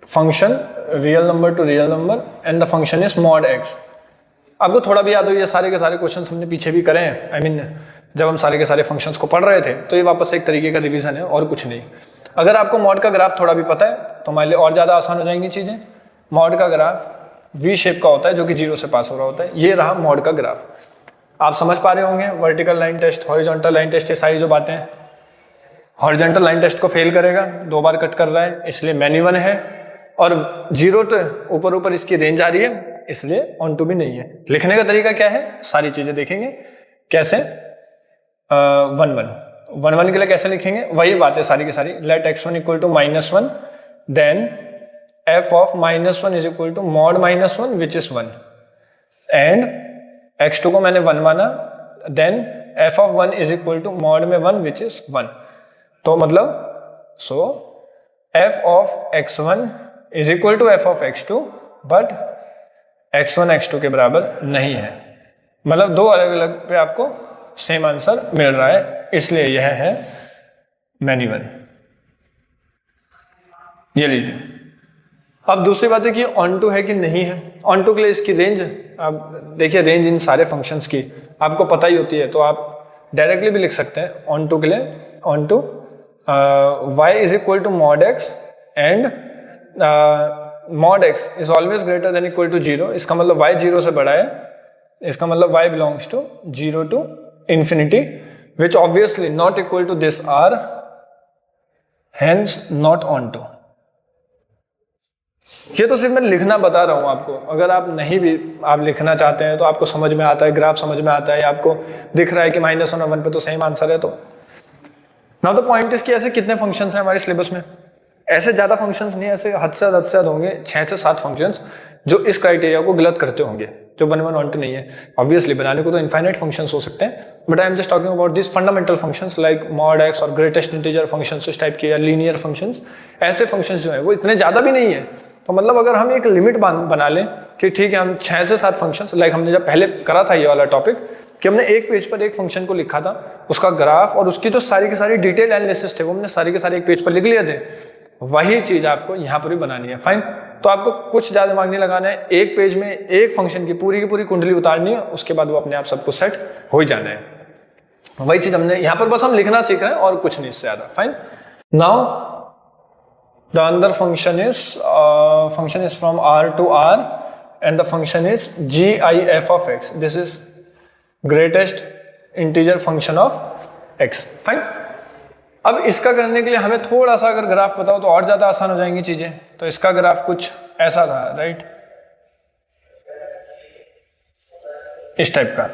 function real number two real number and the function is mod x। आपको थोड़ा भी याद हो, ये सारे के सारे क्वेश्चन हमने पीछे भी करे हैं। आई मीन जब हम सारे के सारे फंक्शंस को पढ़ रहे थे, तो ये वापस एक तरीके का रिवीजन है और कुछ नहीं। अगर आपको मॉड का ग्राफ थोड़ा भी पता है तो हमारे लिए और ज़्यादा आसान हो जाएंगी चीज़ें। मॉड का ग्राफ वी शेप का होता है जो कि 0 से पास हो रहा होता है। ये रहा मॉड का ग्राफ, आप समझ पा रहे होंगे। Vertical line test, horizontal line test, ये सारी जो बातें हैं। हॉरिजॉन्टल लाइन टेस्ट को फेल करेगा, 2 बार कट कर रहा है इसलिए मैन्युअल है, और 0 तो ऊपर ऊपर इसकी रेंज आ रही है इसलिए ऑन टू भी नहीं है। लिखने का तरीका क्या है, सारी चीजें देखेंगे कैसे। 1 1 के लिए कैसे लिखेंगे, वही बात है सारी की सारी। Let x1 equal to -1, then f of -1 is equal to mod -1 which is 1 and x2 को मैंने 1 माना, then f of 1 is equal to mod में 1 विच इज 1। तो मतलब so f of x1 is equal to f of x2 but x1 x2 के बराबर नहीं है। मतलब दो अलग अलग पे आपको सेम आंसर मिल रहा है, इसलिए यह है मैनी वन। ये लीजिए। अब दूसरी बात है कि ऑन टू है कि नहीं है। ऑन टू के लिए इसकी रेंज, अब देखिए रेंज इन सारे फंक्शंस की आपको पता ही होती है, तो आप डायरेक्टली भी लिख सकते हैं ऑन टू के लिए। Onto y is equal to mod x and mod x is always greater than equal to 0। इसका मतलब y 0 से बड़ा है, इसका मतलब y belongs to 0 to infinity, which obviously not equal to this r, hence not onto। ये तो सिर्फ मैं लिखना बता रहा हूं आपको, अगर आप नहीं भी आप लिखना चाहते हैं तो आपको समझ में आता है, ग्राफ समझ में आता है, आपको दिख रहा है कि -1 और 1 पे तो सेम आंसर है। तो नाउ द पॉइंट इज कि ऐसे कितने फंक्शंस हैं हमारे सिलेबस में? ऐसे ज्यादा फंक्शंस नहीं, ऐसे हद से हद होंगे 6 से 7 फंक्शंस जो इस क्राइटेरिया को गलत करते होंगे, जो 1 1 1 2 नहीं है। ऑब्वियसली बनाने को तो इनफाइनाइट फंक्शंस हो सकते हैं, but I am just talking about this fundamental functions like mod x और ग्रेटेस्ट इंटीजर फंक्शंस इस टाइप के, या लीनियर फंक्शंस। ऐसे फंक्शंस जो है वो इतने ज्यादा भी नहीं है। तो मतलब अगर हम एक लिमिट बना लें कि ठीक है हम 6 से 7 फंक्शंस, लाइक हमने जब पहले करा था ये वाला टॉपिक कि हमने एक पेज पर एक फंक्शन को लिखा था, उसका ग्राफ और उसकी जो सारी की सारी डिटेल एनालिसिस थे वो हमने सारे के सारे एक पेज पर लिख लिए थे, वही चीज आपको यहाँ पर भी बनानी है। फाइन। तो आपको कुछ ज्यादा दिमाग नहीं लगाना है, एक पेज में एक फंक्शन की पूरी कुंडली उतारनी है, उसके बाद वो अपने आप सब कुछ सेट हो ही जाना है। वही चीज हमने यहाँ पर, बस हम लिखना सीख रहे हैं और कुछ नहीं इससे ज्यादा। फाइन। नाउ द अंदर function is from r to r and the function is gif of x. This is greatest integer function of x. Fine. अब इसका करने के लिए हमें थोड़ा सा अगर ग्राफ बताओ तो और ज्यादा आसान हो जाएंगी चीजें। तो इसका ग्राफ कुछ ऐसा था, राइट, इस टाइप का,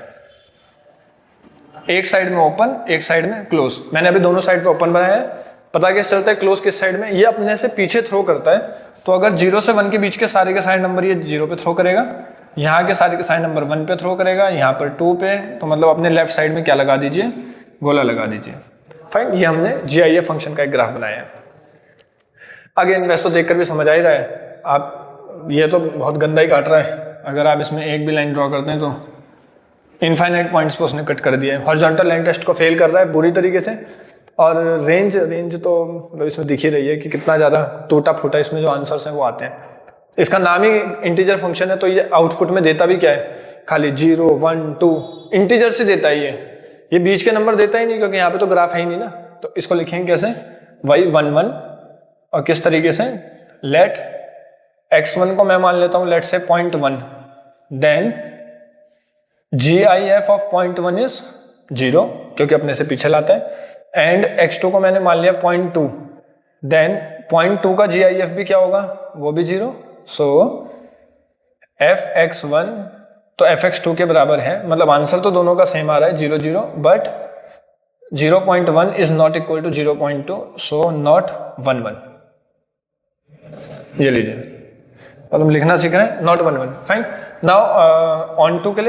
एक साइड में ओपन एक साइड में क्लोज। मैंने अभी दोनों साइड पे ओपन बनाया है, पता कैसे चलता है क्लोज किस साइड में? ये अपने से पीछे थ्रो करता है, तो अगर 0 से 1 के बीच के सारे नंबर ये 0 पे थ्रो करेगा, यहाँ के सारे नंबर 1 पे थ्रो करेगा, यहाँ पर 2 पे, तो मतलब अपने लेफ्ट साइड में क्या लगा दीजिए, गोला लगा दीजिए। फाइन। ये हमने GIF फंक्शन का एक ग्राफ बनाया है। अगेन वैसे तो देखकर भी समझ आ ही रहा है, आप ये तो बहुत गंदा ही काट रहा है। अगर आप इसमें एक भी लाइन ड्रॉ करते हैं तो इनफाइनाइट पॉइंट्स पे उसने कट कर दिया है। हॉरिजॉन्टल लाइन टेस्ट को फेल कर रहा है बुरी तरीके से, और रेंज तो मतलब इसमें दिख ही रही है कि कितना ज़्यादा टूटा फूटा इसमें जो आंसर्स हैं वो आते हैं। इसका नाम ही इंटीजर फंक्शन है, तो ये आउटपुट में देता भी क्या है, खाली 0 1 2 इंटीजर से देता ही है, ये बीच के नंबर देता ही नहीं, क्योंकि यहाँ पे तो ग्राफ है ही नहीं ना। तो इसको लिखेंगे कैसे, y 1 1, और किस तरीके से, लेट x1 को मैं मान लेता हूँ लेट से 0.1, देन GIF ऑफ 0.1 इज 0 क्योंकि अपने से पीछे लाता है, एंड x2 को मैंने मान लिया 0.2, देन 0.2 का GIF भी क्या होगा, वो भी 0। सो fx1 तो fx2 के बराबर है, मतलब आंसर तो दोनों का सेम आ रहा है 0 0, but 0.1 is not equal to 0.2, so not 1 1। ये लीजिए, तो हम लिखना सीख रहे हैं not 1 1। Fine. Now onto के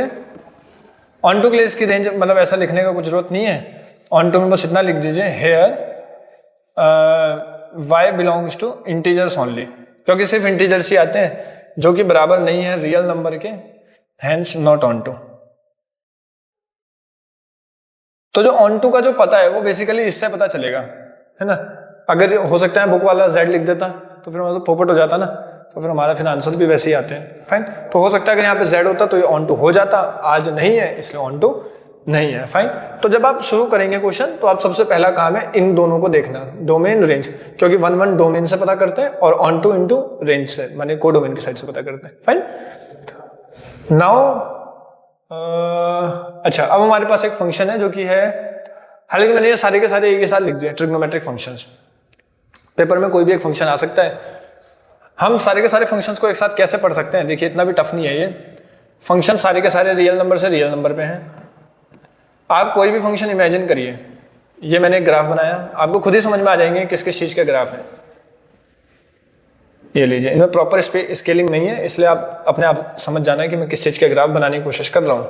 लिए इसकी रेंज, मतलब ऐसा लिखने का कुछ जरूरत नहीं है। ऑन टू में बस इतना लिख दीजिए, here y belongs to integers only, क्योंकि सिर्फ इंटीजर्स ही आते हैं जो कि बराबर नहीं है रियल नंबर के, हेंस नॉट ऑन टू। तो जो ऑन टू का जो पता है वो बेसिकली इससे पता चलेगा, है ना। अगर हो सकता है बुक वाला z लिख देता तो फिर मतलब पोपट हो जाता ना, तो फिर हमारा फिर आंसर भी वैसे ही आते हैं। फाइन। तो हो सकता है अगर यहाँ पे z होता तो ये ऑन टू हो जाता, आज नहीं है इसलिए ऑन टू नहीं है। फाइन। तो जब आप शुरू करेंगे क्वेश्चन तो आप सबसे पहला काम है इन दोनों को देखना, डोमेन रेंज, क्योंकि 1 1 डोमेन से पता करते हैं और ऑन टू इंटू रेंज से, माने को डोमेन की साइड से पता करते हैं। फाइन। नाउ अच्छा, अब हमारे पास एक फंक्शन है जो कि है, हालांकि मैंने ये सारे के सारे एक ही साथ लिख दिए, ट्रिग्नोमेट्रिक फंक्शंस। पेपर में कोई भी एक फंक्शन आ सकता है, हम सारे के सारे फंक्शंस को एक साथ कैसे पढ़ सकते हैं? देखिए इतना भी टफ नहीं है ये। फंक्शन सारे के सारे रियल नंबर से रियल नंबर पे हैं। आप कोई भी फंक्शन इमेजिन करिए, ये मैंने एक ग्राफ बनाया, आपको खुद ही समझ में आ जाएंगे किस किस चीज का ग्राफ है। ये लीजिए, इनमें प्रॉपर स्केलिंग नहीं है, इसलिए आप अपने आप समझ जाना है कि मैं किस चीज के ग्राफ बनाने की कोशिश कर रहा हूं।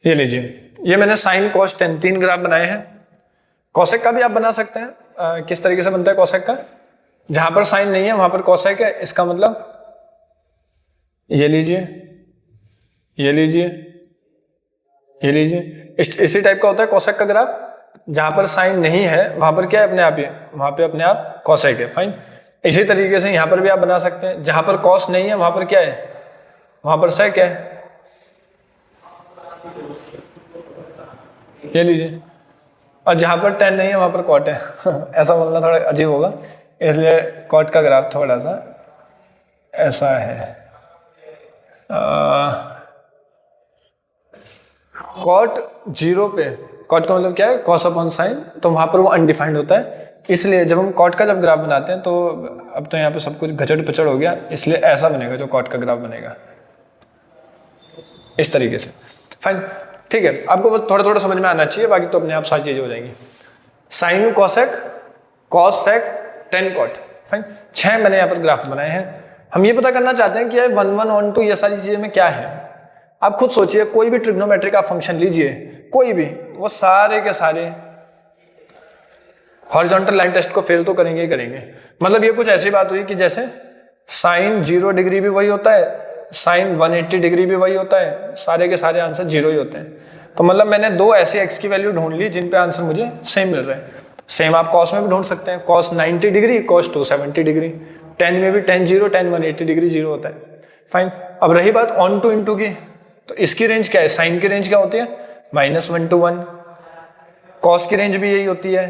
ये लीजिए, ये मैंने साइन कॉस टेन 3 ग्राफ बनाए हैं। कॉसेक का भी आप बना सकते हैं। किस तरीके से बनता है कॉसेक का? जहां पर साइन नहीं है वहां पर कॉसेक है, इसका मतलब ये लीजिए, ये लीजिए, ये लीजिए, इसी टाइप का होता है कॉसेक का ग्राफ। जहां पर साइन नहीं है वहां पर क्या है, अपने आप ही वहां पे अपने आप कॉसेक है। फाइन। इसी तरीके से यहां पर भी आप बना सकते हैं, जहां पर कॉस नहीं है वहां पर क्या है, वहां पर सेक है। ये लीजिए, और जहां पर टेन नहीं है वहां पर कॉट है। ऐसा बोलना थोड़ा अजीब होगा, इसलिए कॉट का ग्राफ थोड़ा सा ऐसा है। कॉट 0 पे, कॉट का मतलब क्या है, कॉस अपॉन साइन, तो वहां पर वो अनडिफाइंड होता है। इसलिए जब हम कॉट का जब ग्राफ बनाते हैं तो अब तो यहाँ पे सब कुछ घचड़ पचड़ हो गया, इसलिए ऐसा बनेगा जो कॉट का ग्राफ बनेगा, इस तरीके से। फाइन, ठीक है, आपको बस थोड़ा थोड़ा समझ में आना चाहिए, बाकी तो अपने आप सारी चीजें हो जाएंगी। Sine cosec, cos sec, tan cot. Fine, 6 मैंने यहाँ पर ग्राफ बनाए हैं। हम ये पता करना चाहते हैं कि ये 1 1 ऑन 2 ये सारी चीजें में क्या है। आप खुद सोचिए, कोई भी ट्रिग्नोमेट्रिक आप फंक्शन लीजिए, कोई भी, वो सारे के सारे हॉरिजॉन्टल लाइन टेस्ट को फेल तो करेंगे ही करेंगे। मतलब ये कुछ ऐसी बात हुई कि जैसे साइन 0 डिग्री भी वही होता है, साइन 180 डिग्री भी वही होता है, सारे के सारे आंसर 0 ही होते हैं। तो मतलब मैंने 2 ऐसी एक्स की वैल्यू ढूंढ ली जिन पे आंसर मुझे सेम मिल रहा है। सेम आप कॉस में भी ढूंढ सकते हैं, cos 90 degree, cos 270 degree. Ten में भी टेन 0, टेन 180 डिग्री 0 होता है। फाइन, अब रही बात ऑन टू इंटू की, तो इसकी रेंज क्या है, साइन की रेंज क्या होती है, -1 to 1। कॉस की रेंज भी यही होती है,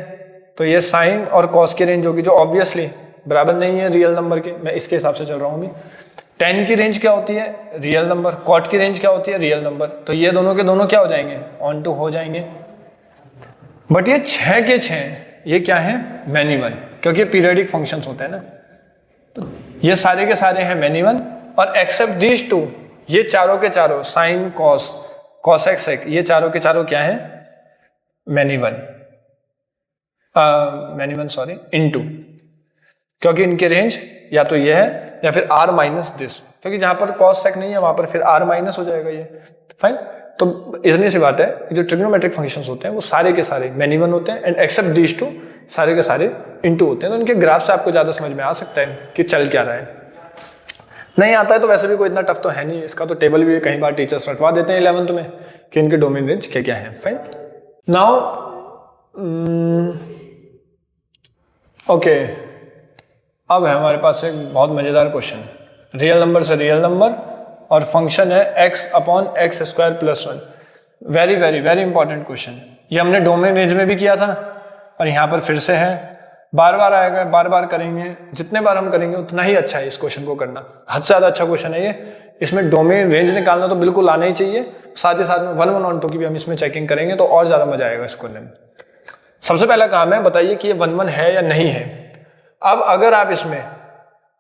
तो ये साइन और कॉस की रेंज होगी, जो ऑब्वियसली बराबर नहीं है रियल नंबर के, मैं इसके हिसाब से चल रहा हूँ अभी। टेन की रेंज क्या होती है, रियल नंबर। कॉट की रेंज क्या होती है, रियल नंबर। तो ये दोनों के दोनों क्या हो जाएंगे, ऑन टू हो जाएंगे। बट ये 6 के 6 ये क्या है, मैनी वन, क्योंकि पीरियडिक फंक्शंस होते हैं ना, तो ये सारे के सारे हैं मैनी वन। और एक्सेप्ट दीज 2, ये चारों के चारों साइन कॉस कॉसेक सेक, ये चारों के चारों क्या है, many one, many one sorry into, क्योंकि इनकी रेंज या तो ये है या फिर r माइनस दिस, क्योंकि जहां पर cos sec नहीं है वहां पर फिर r माइनस हो जाएगा ये। फाइन, तो इतनी सी बात है कि जो ट्रिग्नोमेट्रिक फंक्शंस होते हैं वो सारे के सारे मैनी वन होते हैं, एंड एक्सेप्ट दीज 2 सारे के सारे इनटू होते हैं। तो इनके ग्राफ से आपको ज्यादा समझ में आ सकता है कि चल क्या रहा है। नहीं आता है तो वैसे भी कोई इतना टफ तो है नहीं, इसका तो टेबल भी कई बार टीचर्स रटवा देते हैं 11th में कि इनके डोमेन रेंज क्या क्या है। फाइन, नाउ ओके, अब है हमारे पास एक बहुत मजेदार क्वेश्चन, रियल नंबर से रियल नंबर और फंक्शन है x upon x square plus 1। Very very very important question. ये हमने डोमेन रेंज में भी किया था और यहाँ पर फिर से है, बार बार आएगा, बार बार करेंगे, जितने बार हम करेंगे उतना ही अच्छा है इस क्वेश्चन को करना। हद से ज्यादा अच्छा क्वेश्चन है ये, इसमें डोमेन रेंज निकालना तो बिल्कुल आना ही चाहिए, साथ ही साथ में 1 1 ऑन 2 की भी हम इसमें चेकिंग करेंगे तो और ज्यादा मजा आएगा इसको लेने में। सबसे पहला काम है, बताइए कि ये 1 1 है या नहीं है। अब अगर आप इसमें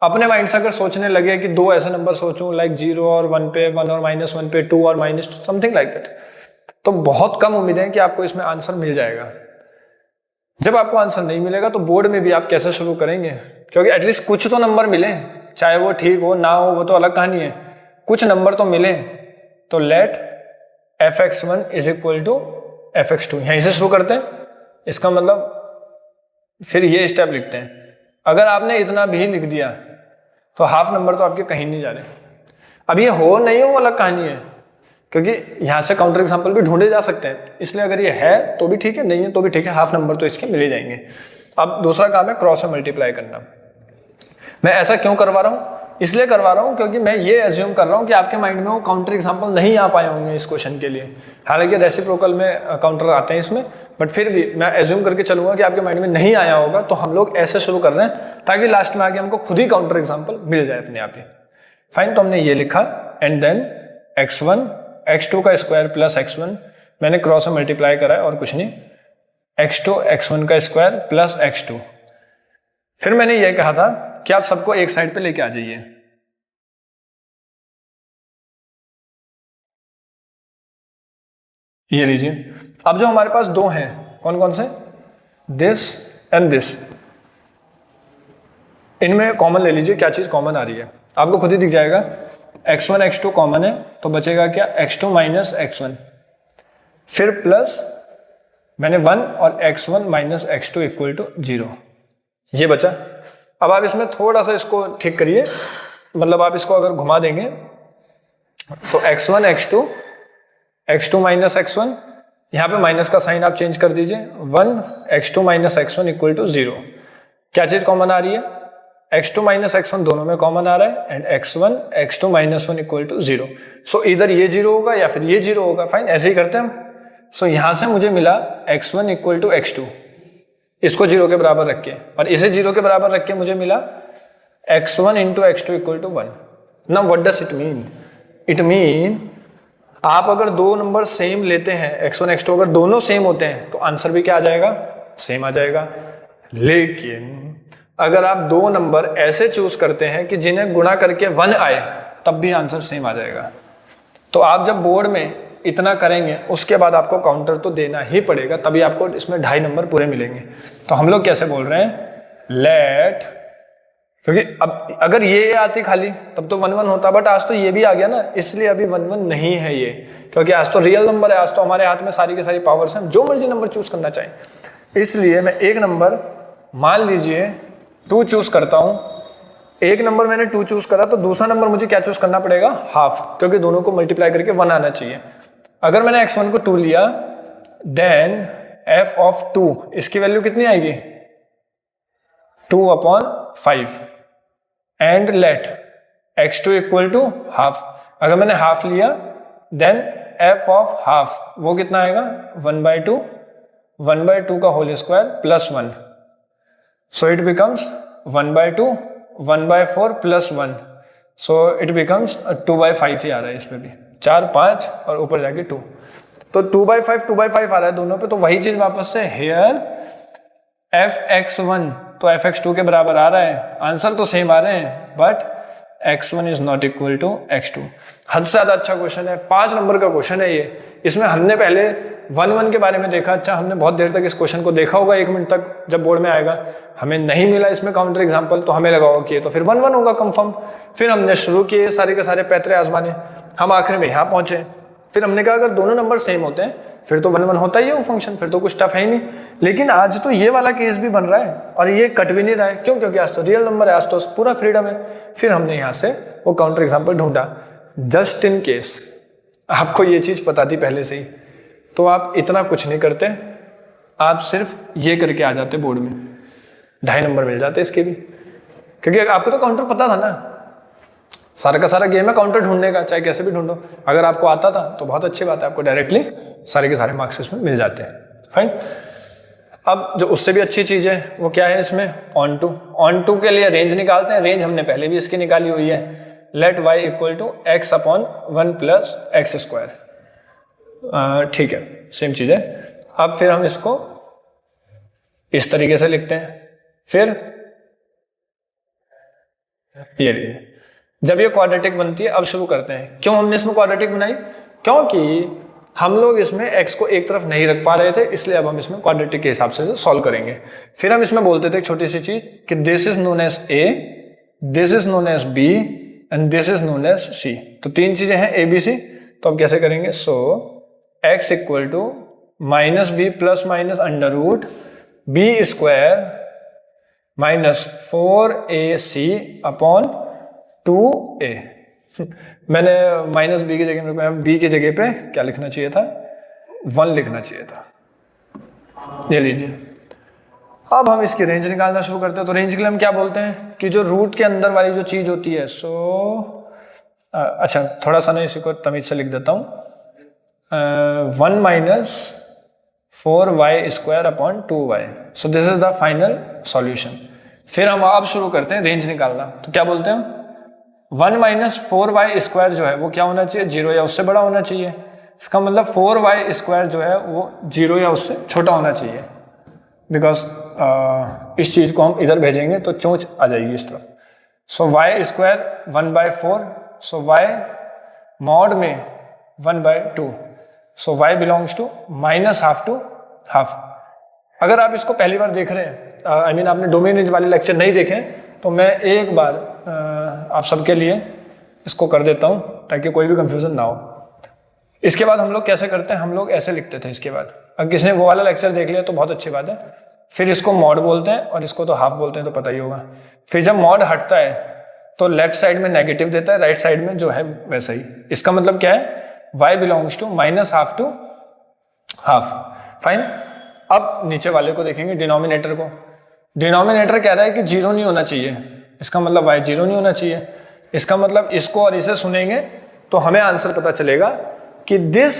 अपने माइंड से अगर सोचने लगे कि 2 ऐसे नंबर सोचूं लाइक 0 और 1 पे, 1 और -1 पे, 2 और -2, समथिंग लाइक दैट, तो बहुत कम उम्मीद है कि आपको इसमें आंसर मिल जाएगा। जब आपको आंसर नहीं मिलेगा तो बोर्ड में भी आप कैसे शुरू करेंगे, क्योंकि एटलीस्ट कुछ तो नंबर मिले, चाहे वो ठीक हो ना हो वो तो अलग कहानी है, कुछ नंबर तो मिले। तो late fx1 is equal to fx2, यहीं से शुरू करते हैं। इसका मतलब फिर ये स्टेप लिखते हैं, अगर आपने इतना भी लिख दिया तो हाफ नंबर तो आपके कहीं नहीं जा रहे। अब ये हो नहीं हो वो अलग कहानी है, क्योंकि यहां से काउंटर एग्जांपल भी ढूंढे जा सकते हैं, इसलिए अगर ये है तो भी ठीक है, नहीं है तो भी ठीक है, हाफ नंबर तो इसके मिल ही जाएंगे। अब दूसरा काम है क्रॉस में मल्टीप्लाई करना। मैं ऐसा क्यों करवा रहा हूं, इसलिए करवा रहा हूं क्योंकि मैं ये एज्यूम कर रहा हूं कि आपके माइंड में वो काउंटर एग्जांपल नहीं आ पाए होंगे इस क्वेश्चन के लिए। हालांकि रेसिप्रोकल में काउंटर आते हैं इसमें, बट फिर भी मैं एज्यूम करके चलूंगा कि आपके माइंड में नहीं आया होगा, तो हम लोग ऐसे शुरू कर रहे हैं ताकि लास्ट में आगे हमको खुद ही काउंटर एग्जांपल मिल जाए अपने आप ही। फाइन, तो हमने ये लिखा एंड देन x1 x2 का स्क्वायर प्लस x1, मैंने क्रॉस में मल्टीप्लाई करा है और कुछ नहीं, x2 x1 का स्क्वायर प्लस x2। फिर मैंने ये कहा था कि आप सबको एक साइड पे लेके आ जाइए, ये लीजिए, अब जो हमारे पास दो हैं कौन कौन से, दिस एंड दिस, इनमें कॉमन ले लीजिए, क्या चीज कॉमन आ रही है आपको खुद ही दिख जाएगा। x1 x2 कॉमन है तो बचेगा क्या, x2 माइनस x1, फिर प्लस मैंने 1 और x1 minus x2 equal to 0, ये बचा। अब आप इसमें थोड़ा सा इसको ठीक करिए, मतलब आप इसको अगर घुमा देंगे तो x1 x2, x2 minus x1, यहाँ पे माइनस का साइन आप चेंज कर दीजिए, 1 x2 minus x1 equal to 0। क्या चीज कॉमन आ रही है, x2 माइनस x1 दोनों में कॉमन आ रहा है, and x1 x2 minus 1 equal to 0। सो इधर ये 0 होगा या फिर ये 0 होगा, फाइन, ऐसे ही करते हैं हम। सो यहां से मुझे मिला x1 इक्वल टू x2, इसको 0 के बराबर रख के, और इसे 0 के बराबर रख के मुझे मिला x1 into x2 equal to 1। Now what does it mean, it mean आप अगर दो नंबर सेम लेते हैं, x1 x2 अगर दोनों सेम होते हैं तो आंसर भी क्या आ जाएगा, सेम आ जाएगा। लेकिन अगर आप दो नंबर ऐसे चूज करते हैं कि जिन्हें गुणा करके 1 आए, तब भी आंसर सेम आ जाएगा। तो आप जब बोर्ड में इतना करेंगे उसके बाद आपको काउंटर तो देना ही पड़ेगा, तभी आपको इसमें 2.5 नंबर पूरे मिलेंगे। तो हम लोग कैसे बोल रहे हैं, लेट, क्योंकि अब अगर ये आती खाली तब तो 1 1 होता, बट आज तो ये भी आ गया ना, इसलिए अभी 1 1 नहीं है ये, क्योंकि आज तो रियल नंबर है, आज तो हमारे हाथ में सारी की सारी पावर्स हैं, जो मर्जी नंबर चूज करना चाहे। इसलिए मैं एक नंबर मान लीजिए 2 चूज करता हूं, एक नंबर मैंने 2 चूज करा तो दूसरा नंबर मुझे क्या चूज करना पड़ेगा, हाफ, क्योंकि दोनों को मल्टीप्लाई करके 1 आना चाहिए। अगर मैंने x1 को 2 लिया, देन f ऑफ 2 इसकी वैल्यू कितनी आएगी, 2/5, and let x2 equal to half. अगर मैंने हाफ लिया देन f ऑफ हाफ वो कितना आएगा, 1/2, 1/2 का whole square plus 1, so it becomes 1/2, 1/4 plus 1, so it becomes 2/5 ही आ रहा है इसमें भी, 4 5 और ऊपर जाके 2, तो 2/5 आ रहा है दोनों पे। तो वही चीज वापस से हेयर fx1 तो fx2 के बराबर आ रहा है, आंसर तो सेम आ रहे हैं, but x1 is not equal to x2। हद से ज्यादा अच्छा क्वेश्चन है, 5 नंबर का क्वेश्चन है ये। इसमें हमने पहले 1 1 के बारे में देखा, अच्छा हमने बहुत देर तक इस क्वेश्चन को देखा होगा, 1 मिनट तक, जब बोर्ड में आएगा हमें नहीं मिला इसमें काउंटर एग्जांपल, तो हमें लगा होगा कि ये तो फिर 1 1 होगा कंफर्म। फिर हमने शुरू किए सारे के सारे पैतरे आजमाने, हम आखिर में यहाँ पहुंचे। फिर हमने कहा अगर दोनों नंबर सेम होते हैं फिर तो 1 1 होता ही है वो फंक्शन, फिर तो कुछ टफ है ही नहीं। लेकिन आज तो ये वाला केस भी बन रहा है और ये कट भी नहीं रहा है, क्यों, क्योंकि आज तो रियल नंबर है, आज तो पूरा फ्रीडम है। फिर हमने यहाँ से वो काउंटर एग्जांपल ढूंढा, जस्ट इन केस आपको ये चीज पता थी पहले से ही, तो आप इतना कुछ नहीं करते, आप सिर्फ ये करके आ जाते बोर्ड में, 2.5 नंबर मिल जाते इसके भी, क्योंकि आपको तो काउंटर पता था ना। सारा का सारा गेम है काउंटर ढूंढने का, चाहे कैसे भी ढूंढो। अगर आपको आता था तो बहुत अच्छी बात है, आपको डायरेक्टली सारे के सारे मार्क्स इसमें मिल जाते हैं, फाइन। अब जो उससे भी अच्छी चीज है वो क्या है इसमें, ऑन टू के लिए रेंज निकालते हैं। रेंज हमने पहले भी इसकी निकाली हुई है, let y equal to x upon 1 plus x square, ठीक है, सेम चीज है। अब फिर हम इसको इस तरीके से लिखते हैं, फिर ये जब ये क्वाड्रेटिक बनती है, अब शुरू करते हैं। क्यों हमने इसमें क्वाड्रेटिक बनाई, क्योंकि हम लोग इसमें x को एक तरफ नहीं रख पा रहे थे, इसलिए अब हम इसमें क्वाड्रेटिक के हिसाब से सॉल्व करेंगे। फिर हम इसमें बोलते थे एक छोटी सी चीज कि this is known as a, this is known as b and this is known as c। तो 3 चीजें हैं a b c, तो अब कैसे करेंगे, so x equal to minus b plus minus under root b square minus 4ac upon 2a। मैंने minus B की जगह में बी की जगह पे क्या लिखना चाहिए था, 1 लिखना चाहिए था। ये लीजिए, अब हम इसकी रेंज निकालना शुरू करते हैं। तो रेंज के लिए हम क्या बोलते हैं कि जो रूट के अंदर वाली जो चीज होती है, अच्छा थोड़ा सा ना इसी को तमीज से लिख देता हूँ, 1 minus 4y square upon 2y, so this is the final solution. फिर हम अब शुरू करते हैं रेंज निकालना। तो क्या बोलते हैं, 1 माइनस 4y स्क्वायर जो है वो क्या होना चाहिए, 0 या उससे बड़ा होना चाहिए। इसका मतलब 4y स्क्वायर जो है वो 0 या उससे छोटा होना चाहिए, बिकॉज इस चीज को हम इधर भेजेंगे तो चोंच आ जाएगी इस तरफ। So y square 1/4, so y mod में 1/2, so y belongs to minus half to half. अगर आप इसको पहली बार देख रहे हैं, आई मीन आपने डोमेन रेंज वाले लेक्चर नहीं देखे, तो मैं एक बार आप सबके लिए इसको कर देता हूँ ताकि कोई भी कंफ्यूजन ना हो। इसके बाद हम लोग कैसे करते हैं, हम लोग ऐसे लिखते थे। इसके बाद अगर किसी ने वो वाला लेक्चर देख लिया तो बहुत अच्छी बात है। फिर इसको मॉड बोलते हैं और इसको तो हाफ बोलते हैं, तो पता ही होगा। फिर जब मॉड हटता है तो लेफ्ट साइड में नेगेटिव देता है, राइट साइड में जो है वैसा ही। इसका मतलब क्या है, y belongs to minus half to half. Fine. अब नीचे वाले को देखेंगे, डिनोमिनेटर को। डिनोमिनेटर कह रहा है कि जीरो नहीं होना चाहिए, इसका मतलब y जीरो नहीं होना चाहिए। इसका मतलब इसको और इसे सुनेंगे तो हमें आंसर पता चलेगा कि दिस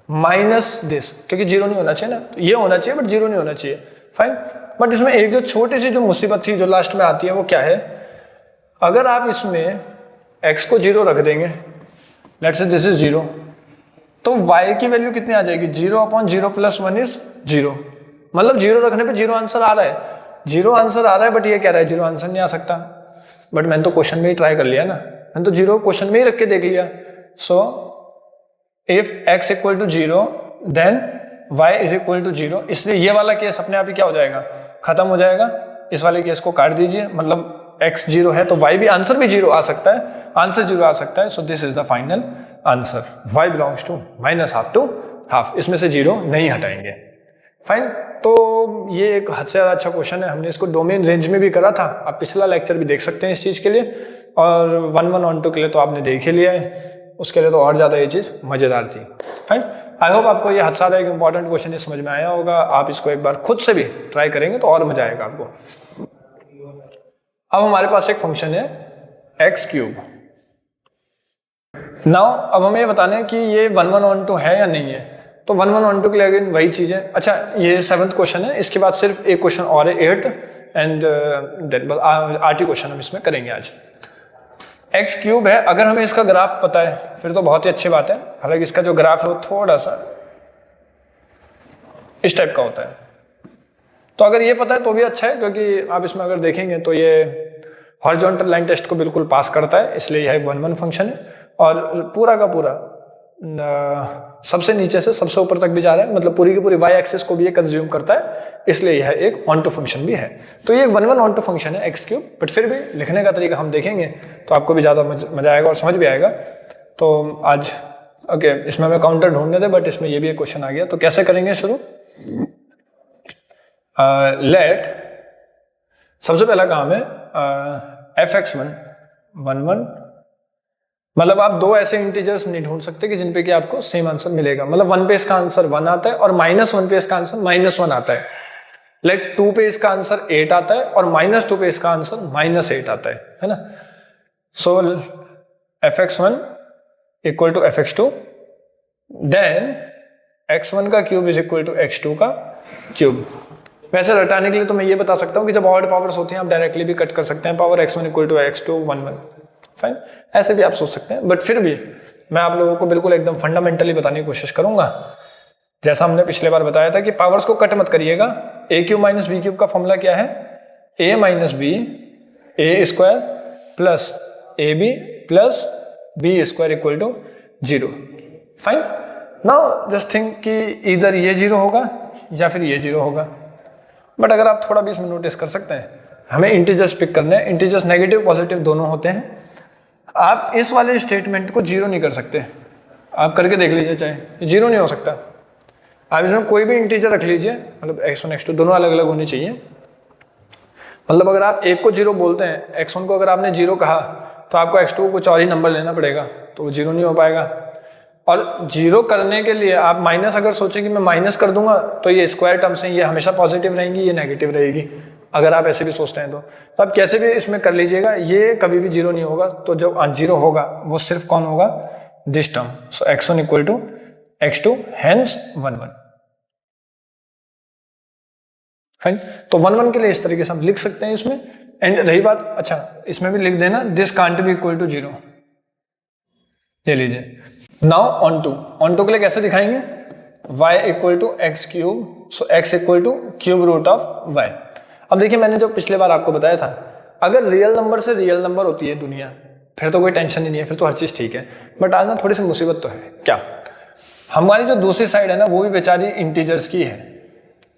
माइनस दिस, क्योंकि जीरो नहीं होना चाहिए ना, तो ये होना चाहिए बट जीरो नहीं होना चाहिए। फाइन। बट इसमें एक जो छोटी सी जो मुसीबत थी जो लास्ट में आती है वो क्या है, अगर आप इसमें x को जीरो रख देंगे, let's say this is zero, तो y की वैल्यू कितनी आ जाएगी, 0/0 + 1 इज 0। मतलब जीरो रखने पे जीरो आंसर आ रहा है, जीरो आंसर आ रहा है, बट ये कह रहा है जीरो आंसर नहीं आ सकता। बट मैंने तो क्वेश्चन में ही ट्राई कर लिया ना, मैंने तो जीरो क्वेश्चन में ही रख के देख लिया। So if x equal to 0 then y is equal to 0। इसलिए ये वाला केस अपने आप ही क्या हो जाएगा, खत्म हो जाएगा। इस वाले केस को काट दीजिए, मतलब x 0 है तो y भी, आंसर भी 0 आ सकता है, आंसर 0 आ सकता है। So this is the final answer, y belongs to minus half to half. इसमें से 0 नहीं हटाएंगे। फाइन। तो ये एक हद से ज़्यादा अच्छा क्वेश्चन है। हमने इसको डोमेन रेंज में भी करा था, आप पिछला लेक्चर भी देख सकते हैं इस चीज़ के लिए, और 1-1 ऑन 2 के लिए तो आपने देख ही लिया है, उसके लिए तो और ज़्यादा ये चीज़ मज़ेदार थी। फाइन। आई होप आपको ये हद से ज़्यादा एक इंपॉर्टेंट क्वेश्चन ये समझ में आया होगा। आप इसको एक बार खुद से भी ट्राई करेंगे तो और मजा आएगा आपको। अब हमारे पास एक फंक्शन है x3। नाउ अब हमें ये बताना है कि ये 1-1 ऑन 2 है या नहीं है। तो 1-1 ऑन 2 के लिए अगेन वही चीज़ है। अच्छा, ये 7th क्वेश्चन है, इसके बाद सिर्फ एक क्वेश्चन और है 8th एंड देन 8 क्वेश्चन हम इसमें करेंगे आज। x3 है, अगर हमें इसका ग्राफ पता है फिर तो बहुत ही अच्छी बात है। हालांकि इसका जो ग्राफ है वो थोड़ा सा इस टाइप का होता है, तो अगर ये पता है तो भी अच्छा है, क्योंकि आप इसमें अगर देखेंगे तो ये हॉरिजॉन्टल लाइन टेस्ट को बिल्कुल पास करता है, इसलिए यह 1-1 फंक्शन है। और पूरा का पूरा सबसे नीचे से सबसे ऊपर तक भी जा रहा है, मतलब पूरी की पूरी y एक्सिस को भी ये कंज्यूम करता है, इसलिए यह एक ऑन टू फंक्शन भी है। तो ये 1-1 ऑन टू फंक्शन है x3, बट फिर भी लिखने का तरीका हम देखेंगे तो आपको भी ज़्यादा मजा आएगा और समझ भी आएगा। तो आज ओके, इसमें हमें काउंटर ढूंढने थे, बट इसमें ये भी एक क्वेश्चन आ गया, तो कैसे करेंगे शुरू। लेट सबसे पहला काम है fx1 1-1, मतलब आप दो ऐसे इंटीजर्स नहीं ढूंढ सकते कि जिनपे कि आपको सेम आंसर मिलेगा। मतलब 1 पे इसका आंसर 1 आता है और -1 पे इसका आंसर -1 आता है। लाइक 2 पे इसका आंसर 8 आता है और -2 पे इसका आंसर -8 आता है ना। सो fx1 equal to fx2, then x1 का cube is equal to x2 का क्यूब। वैसे रटाने के लिए तो मैं ये बता सकता हूँ कि जब ऑड पावर्स होती हैं आप डायरेक्टली भी कट कर सकते हैं, power x1 equal to x2 1-1। Fine, ऐसे भी आप सोच सकते हैं, बट फिर भी मैं आप लोगों को बिल्कुल एकदम फंडामेंटली बताने की कोशिश करूंगा। जैसा हमने पिछले बार बताया था कि पावर्स को कट मत करिएगा। a³ माइनस b³ का फॉर्मूला क्या है, a minus b a² plus ab plus b² equal to 0। Fine. Now just think कि इधर ये 0 होगा या फिर ये 0 होगा, बट अगर आप थोड़ा भी इसमें नोटिस कर सकते हैं, हमें इंटीजर्स पिक करने हैं। इंटीजर्स नेगेटिव पॉजिटिव दोनों होते हैं। आप इस वाले स्टेटमेंट को 0 नहीं कर सकते, आप करके देख लीजिए, चाहे 0 नहीं हो सकता। आप इसमें कोई भी इंटीजर रख लीजिए, मतलब x1 x2 दोनों अलग अलग होनी चाहिए। मतलब अगर आप एक को 0 बोलते हैं, x1 को अगर आपने 0 कहा तो आपको x2 को कुछ और ही नंबर लेना पड़ेगा, तो वो 0 नहीं हो पाएगा। और 0 करने के लिए आप माइनस अगर सोचें कि मैं माइनस कर दूंगा तो ये स्क्वायर टर्म्स हैं, ये हमेशा पॉजिटिव रहेंगी, ये नेगेटिव रहेगी। अगर आप ऐसे भी सोचते हैं तो आप कैसे भी इसमें कर लीजिएगा, ये कभी भी 0 नहीं होगा। तो जब 0 होगा वो सिर्फ कौन होगा, this term. So x1 equal to x2 hence 1-1। Fine. तो 1-1 के लिए इस तरीके से हम लिख सकते हैं इसमें। एंड रही बात, अच्छा इसमें भी लिख देना this can't be equal to 0, ये लीजिए। नाउ ऑन टू के लिए कैसे दिखाएंगे, y equal to x³, so x equal to cube root of y। अब देखिए, मैंने जो पिछले बार आपको बताया था, अगर रियल नंबर से रियल नंबर होती है दुनिया, फिर तो कोई टेंशन ही नहीं है, फिर तो हर चीज़ ठीक है। बट आज ना थोड़ी सी मुसीबत तो है। क्या, हमारी जो दूसरी साइड है ना वो भी बेचारी इंटीजर्स की है,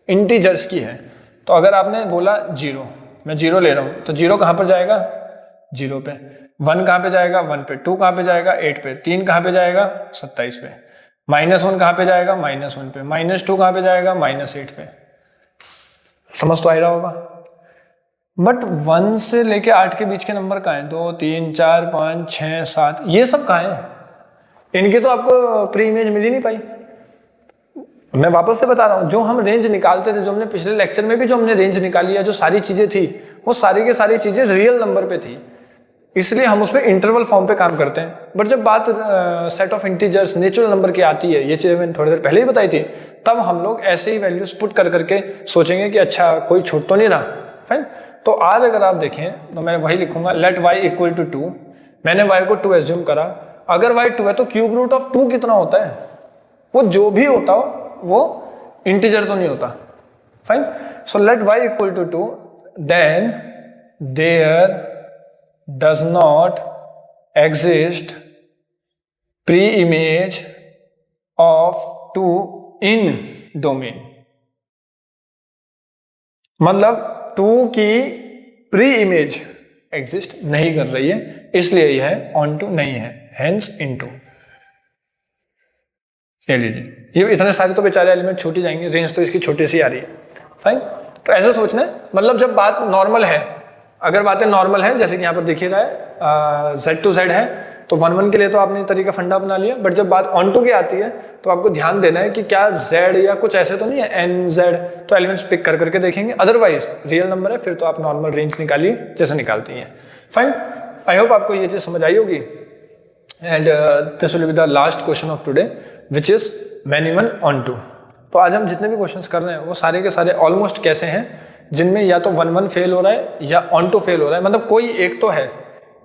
इंटीजर्स की है। तो अगर आपने बोला 0, मैं 0 ले रहा हूँ, तो 0 कहाँ पर जाएगा? 0 पे। 1 कहाँ पे जाएगा? 1 पे। 2 कहाँ पे जाएगा? 8 पे। 3 कहाँ पे जाएगा? 27 पे। -1 कहाँ पे जाएगा? -1 पे। -2 कहाँ पे जाएगा? -8 पे। समझ तो आ रहा होगा। बट 1 से लेके 8 के बीच के नंबर कहाँ हैं? 2, 3, 4, 5, 6, 7, ये सब कहाँ हैं? इनकी तो आपको प्री इमेज मिल ही नहीं पाई। मैं वापस से बता रहा हूँ, जो हम रेंज निकालते थे, जो हमने पिछले लेक्चर में भी जो हमने रेंज निकाली है, जो सारी चीजें थी, वो सारी की सारी चीजें रियल नंबर पे थी, इसलिए हम उसमें इंटरवल फॉर्म पे काम करते हैं। बट जब बात set of integers, natural number की आती है, ये चीजें मैंने थोड़ी देर पहले ही बताई थी, तब हम लोग ऐसे ही वैल्यूज पुट कर करके सोचेंगे कि अच्छा कोई छूट तो नहीं रहा। फाइन। तो आज अगर आप देखें तो मैं वही लिखूंगा, लेट y इक्वल टू 2। मैंने y को 2 एज्यूम करा। अगर y 2 है तो क्यूब रूट ऑफ 2 कितना होता है? वो जो भी होता हो वो इंटीजर तो नहीं होता। Fine. So let y equal to 2, then there does not exist pre image of 2 in domain. मतलब 2 की प्री इमेज एग्जिस्ट नहीं कर रही है, इसलिए यह ऑन टू नहीं है, हेंस इनटू। ले लीजिए, ये इतने सारे तो बेचारे एलिमेंट छूट ही जाएंगे, रेंज तो इसकी छोटी सी आ रही है। फाइन। तो ऐसे सोचना है, मतलब जब बात नॉर्मल है, अगर बातें नॉर्मल है, जैसे कि यहाँ पर दिख ही रहा है z टू z है, तो 1 1 के लिए तो आपने तरीका फंडा अपना लिया। बट जब बात ऑन टू की आती है तो आपको ध्यान देना है कि क्या z या कुछ ऐसे तो नहीं है nz, तो एलिमेंट्स पिक कर करके देखेंगे। अदरवाइज रियल नंबर है फिर तो आप नॉर्मल रेंज निकालिए जैसे निकालती हैं। फाइन। आई होप आपको ये चीज समझ आई होगी। And this will be the last question of today which is man on two. तो आज हम जितने भी क्वेश्चंस कर रहे हैं वो सारे के सारे ऑलमोस्ट कैसे हैं, जिनमें या तो 1 1 फेल हो रहा है या ऑन टू फेल हो रहा है, मतलब कोई एक तो है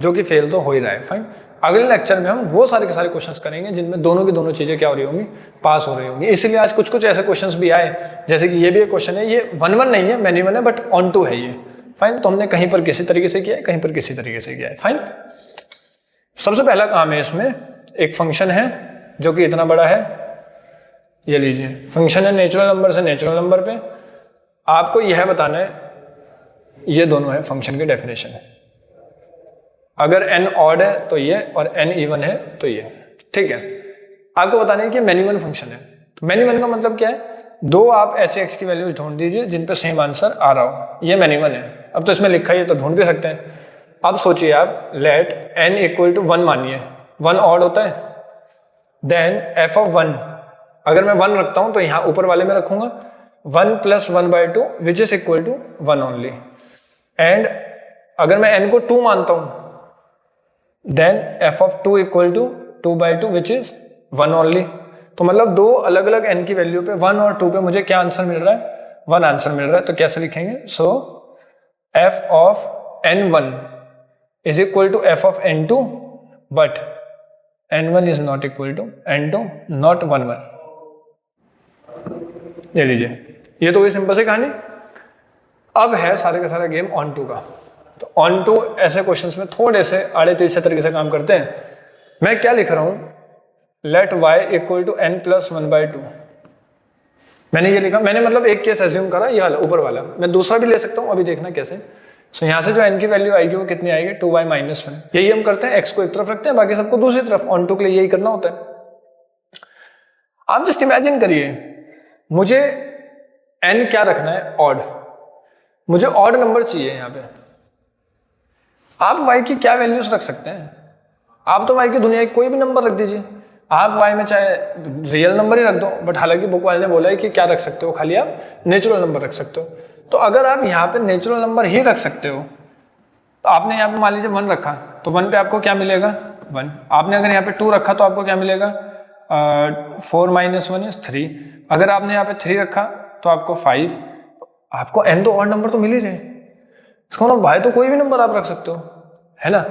जो कि फेल तो हो ही रहा है। फाइन। अगले लेक्चर में हम वो सारे के सारे क्वेश्चंस करेंगे जिनमें दोनों की दोनों चीजें क्या हो रही होंगी, पास हो रही होंगी। इसीलिए आज कुछ कुछ ऐसे क्वेश्चंस भी आए, जैसे कि ये भी एक क्वेश्चन है, ये 1 1 नहीं है, मैन 1 है, बट ऑन टू है ये। फाइन। तो हमने कहीं पर किसी तरीके से किया है, कहीं पर किसी तरीके से किया है। फाइन। सबसे पहला काम है, इसमें एक फंक्शन है जो कि इतना बड़ा है, ये लीजिए फंक्शन है नेचुरल नंबर से नेचुरल नंबर पे। आपको यह बताना है, ये दोनों है फंक्शन की डेफिनेशन है। अगर n ऑड है तो ये, और n इवन है तो ये। ठीक है। आपको बताना है कि मैन इवन फंक्शन है। तो मैन इवन का मतलब क्या है? दो आप ऐसे x की वैल्यूज ढूंढ दीजिए जिन पे सेम आंसर आ रहा हो, ये मैन इवन है। अब तो इसमें लिखा है तो ढूंढ भी सकते हैं। अब सोचिए आप, लेट n इक्वल टू 1 मानिए, 1 ऑड होता है, देन f ऑफ 1, अगर मैं 1 रखता हूं तो यहां ऊपर वाले में रखूंगा 1 + 1/2 which is equal to 1 only. And अगर मैं n को 2 मानता हूं, then f of 2 equal to 2/2 which is 1 only. तो मतलब दो अलग अलग n की वैल्यू पे 1 और 2 पे मुझे क्या आंसर मिल रहा है? 1 आंसर मिल रहा है। तो कैसे लिखेंगे? So f of n1 is equal to f of n2, but n1 is not equal to n2, not 1 1। ले लीजिए, ये तो हुई सिंपल सी कहानी। अब है सारे का सारा गेम ऑन टू का। तो ऑन टू ऐसे क्वेश्चंस में थोड़े से आड़े तिरछे तरीके से काम करते हैं। मैं क्या लिख रहा हूं? Let y equal to n + 1/2। मैंने ये लिखा, मैंने मतलब एक केस एज्यूम करा, ये वाला ऊपर वाला। मैं दूसरा भी ले सकता हूं, अभी देखना कैसे। सो यहां से जो n की वैल्यू आएगी वो कितनी आएगी? 2y - 1। यही हम करते हैं, x को एक तरफ रखते हैं, बाकी सबको दूसरी तरफ। ऑन टू के लिए यही करना होता है। आप जस्ट इमेजिन करिए, मुझे n क्या रखना है? ऑड। मुझे ऑड नंबर चाहिए यहां पे। आप y की क्या वैल्यूज रख सकते हैं? आप तो y की दुनिया की कोई भी नंबर रख दीजिए। आप y में चाहे रियल नंबर ही रख दो, बट हालांकि बुक वाले ने बोला है कि क्या रख सकते हो, खाली आप नेचुरल नंबर रख सकते हो। तो अगर आप यहाँ पे नेचुरल नंबर ही रख सकते हो, तो आपने यहाँ पे मान लीजिए 1 रखा, तो 1 पे आपको क्या मिलेगा? 1। आपने अगर यहाँ पे 2 रखा तो आपको क्या मिलेगा? 4 - 1 इज 3। अगर आपने यहाँ पे 3 रखा तो आपको 5। आपको n तो ऑड नंबर तो मिल ही रहे। इसका मतलब y तो कोई भी नंबर आप रख सकते हो, है ना?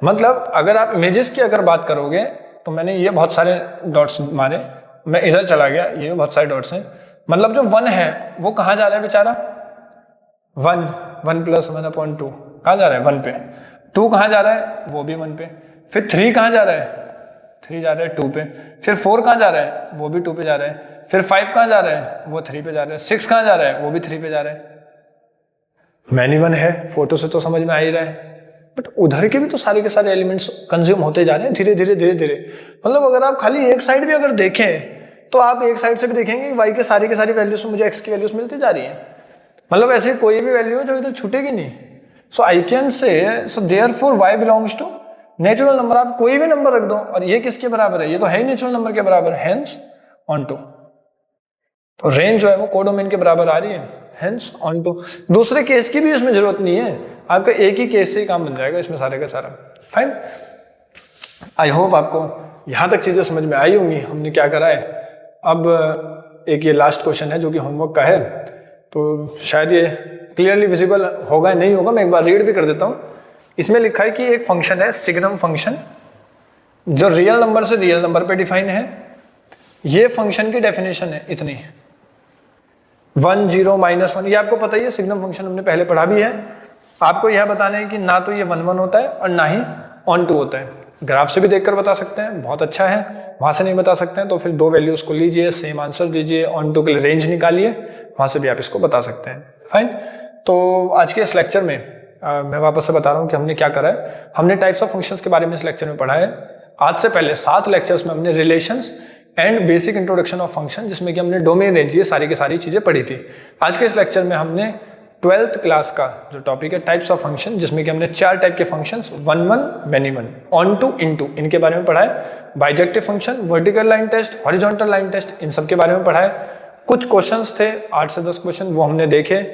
मतलब अगर आप इमेजेस की अगर बात करोगे, तो मैंने ये बहुत सारे डॉट्स मारे, मैं इधर चला गया, ये बहुत सारे डॉट्स हैं। मतलब जो 1 है वो कहाँ जा रहा है बेचारा? 1 + 1/2 कहाँ जा रहा है? 1 पे। 2 कहाँ जा रहा है? वो भी 1 पे। फिर 3 कहाँ जा रहा है? 3 जा रहा है 2 पे, फिर 4 कहाँ जा रहा है, वो भी 2 पे जा रहा है, फिर 5 कहाँ जा रहा है, वो 3 पे जा रहा है, 6 कहाँ जा रहा है, वो भी 3 पे जा रहा है। मैनी वन है, फोटो से तो समझ में आ ही रहा है, बट उधर के भी तो सारे के सारे एलिमेंट्स कंज्यूम होते जा रहे हैं धीरे धीरे धीरे धीरे। मतलब अगर आप खाली एक साइड भी अगर देखें तो आप एक साइड से भी देखेंगे कि y के सारी वैल्यूज में मुझे x की वैल्यूज मिलती जा रही है। मतलब ऐसी कोई भी वैल्यू है जो इधर छूटेगी नहीं। सो I can say, so therefore y belongs to natural number. आप कोई भी नंबर रख दो और ये किसके बराबर है, ये तो है ही नेचुरल नंबर के बराबर, हेंस ऑन टू। तो रेंज जो है वो कोडोमेन के बराबर आ रही है, हेंस ऑन टू। दूसरे केस की भी इसमें जरूरत नहीं है, आपका एक ही केस से ही काम बन जाएगा इसमें सारे का सारा। फाइन, आई होप आपको यहाँ तक चीजें समझ में आई होंगी हमने क्या करा है। अब एक ये लास्ट क्वेश्चन है जो कि होमवर्क का है, तो शायद ये क्लियरली विजिबल होगा नहीं होगा, मैं एक बार रीड भी कर देता हूँ। इसमें लिखा है कि एक फंक्शन है सिग्नम फंक्शन, जो रियल नंबर से रियल नंबर पे डिफाइन है। ये फंक्शन की डेफिनेशन है इतनी, 1 0 -1, ये आपको पता ही है, सिग्नम फंक्शन हमने पहले पढ़ा भी है। आपको यह बताना है कि ना तो ये 1 1 होता है और ना ही ऑन टू होता है। ग्राफ से भी देखकर बता सकते हैं, बहुत अच्छा है। वहां से नहीं बता सकते हैं तो फिर 2 वैल्यूज को लीजिए, सेम आंसर दीजिए, ऑन टू के लिए रेंज निकालिए, वहां से भी आप इसको बता सकते हैं। फाइन, तो आज के इस लेक्चर में मैं वापस से बता रहा हूँ कि हमने क्या करा है। हमने टाइप्स ऑफ फंक्शंस के बारे में इस लेक्चर में पढ़ा है। आज से पहले 7 लेक्चर्स में हमने relations and basic introduction of function, जिसमें कि हमने डोमेन रेंज, ये सारी की सारी चीजें पढ़ी थी। आज के इस लेक्चर में हमने 12th क्लास का जो टॉपिक है टाइप्स ऑफ फंक्शन, जिसमें कि हमने 4 टाइप के functions, 1 1, many one, onto, into, इनके बारे में पढ़ा है। Bijective function, vertical line test, horizontal line test, इन सब के बारे में पढ़ा है। कुछ क्वेश्चंस थे 8 से 10 क्वेश्चन, वो हमने देखे।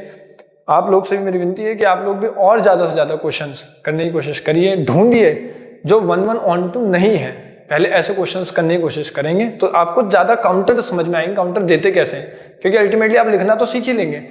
आप लोग से भी मेरी विनती है कि आप लोग भी और ज्यादा से ज्यादा क्वेश्चंस करने की कोशिश करिए, ढूंढिए जो 1 1 ऑन टू नहीं है। पहले ऐसे क्वेश्चंस करने की कोशिश करेंगे तो आपको ज्यादा काउंटर समझ में आएंगे, काउंटर देते कैसे हैं, क्योंकि अल्टीमेटली आप लिखना तो सीख ही लेंगे।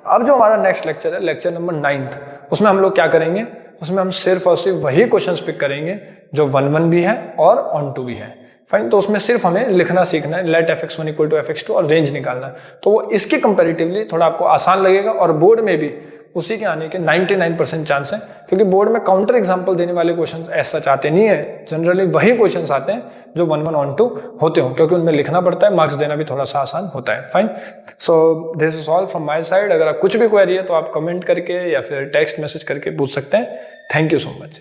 अब जो हमारा नेक्स्ट लेक्चर है, लेक्चर नंबर 9th, उसमें हम लोग क्या करेंगे, उसमें हम सिर्फ और सिर्फ वही क्वेश्चंस पिक करेंगे जो 1 1 भी है और ऑन टू भी है। फाइन, तो उसमें सिर्फ हमें लिखना सीखना है, लेट fx1 = fx2 और रेंज निकालना है। तो वो इसके कंपैरेटिवली थोड़ा आपको आसान लगेगा और बोर्ड में भी उसी के आने के 99% चांस है, क्योंकि बोर्ड में काउंटर एग्जांपल देने वाले क्वेश्चंस ऐसा चाहते नहीं है। जनरली वही क्वेश्चंस आते हैं जो 1 1 ऑन टू होते हो, क्योंकि उनमें लिखना पड़ता है, मार्क्स देना भी थोड़ा सा आसान होता है। Fine, so this is all from my side. अगर आप कुछ भी क्वेरी है तो आप कमेंट करके या फिर टेक्स्ट मैसेज करके पूछ सकते हैं। Thank you so much.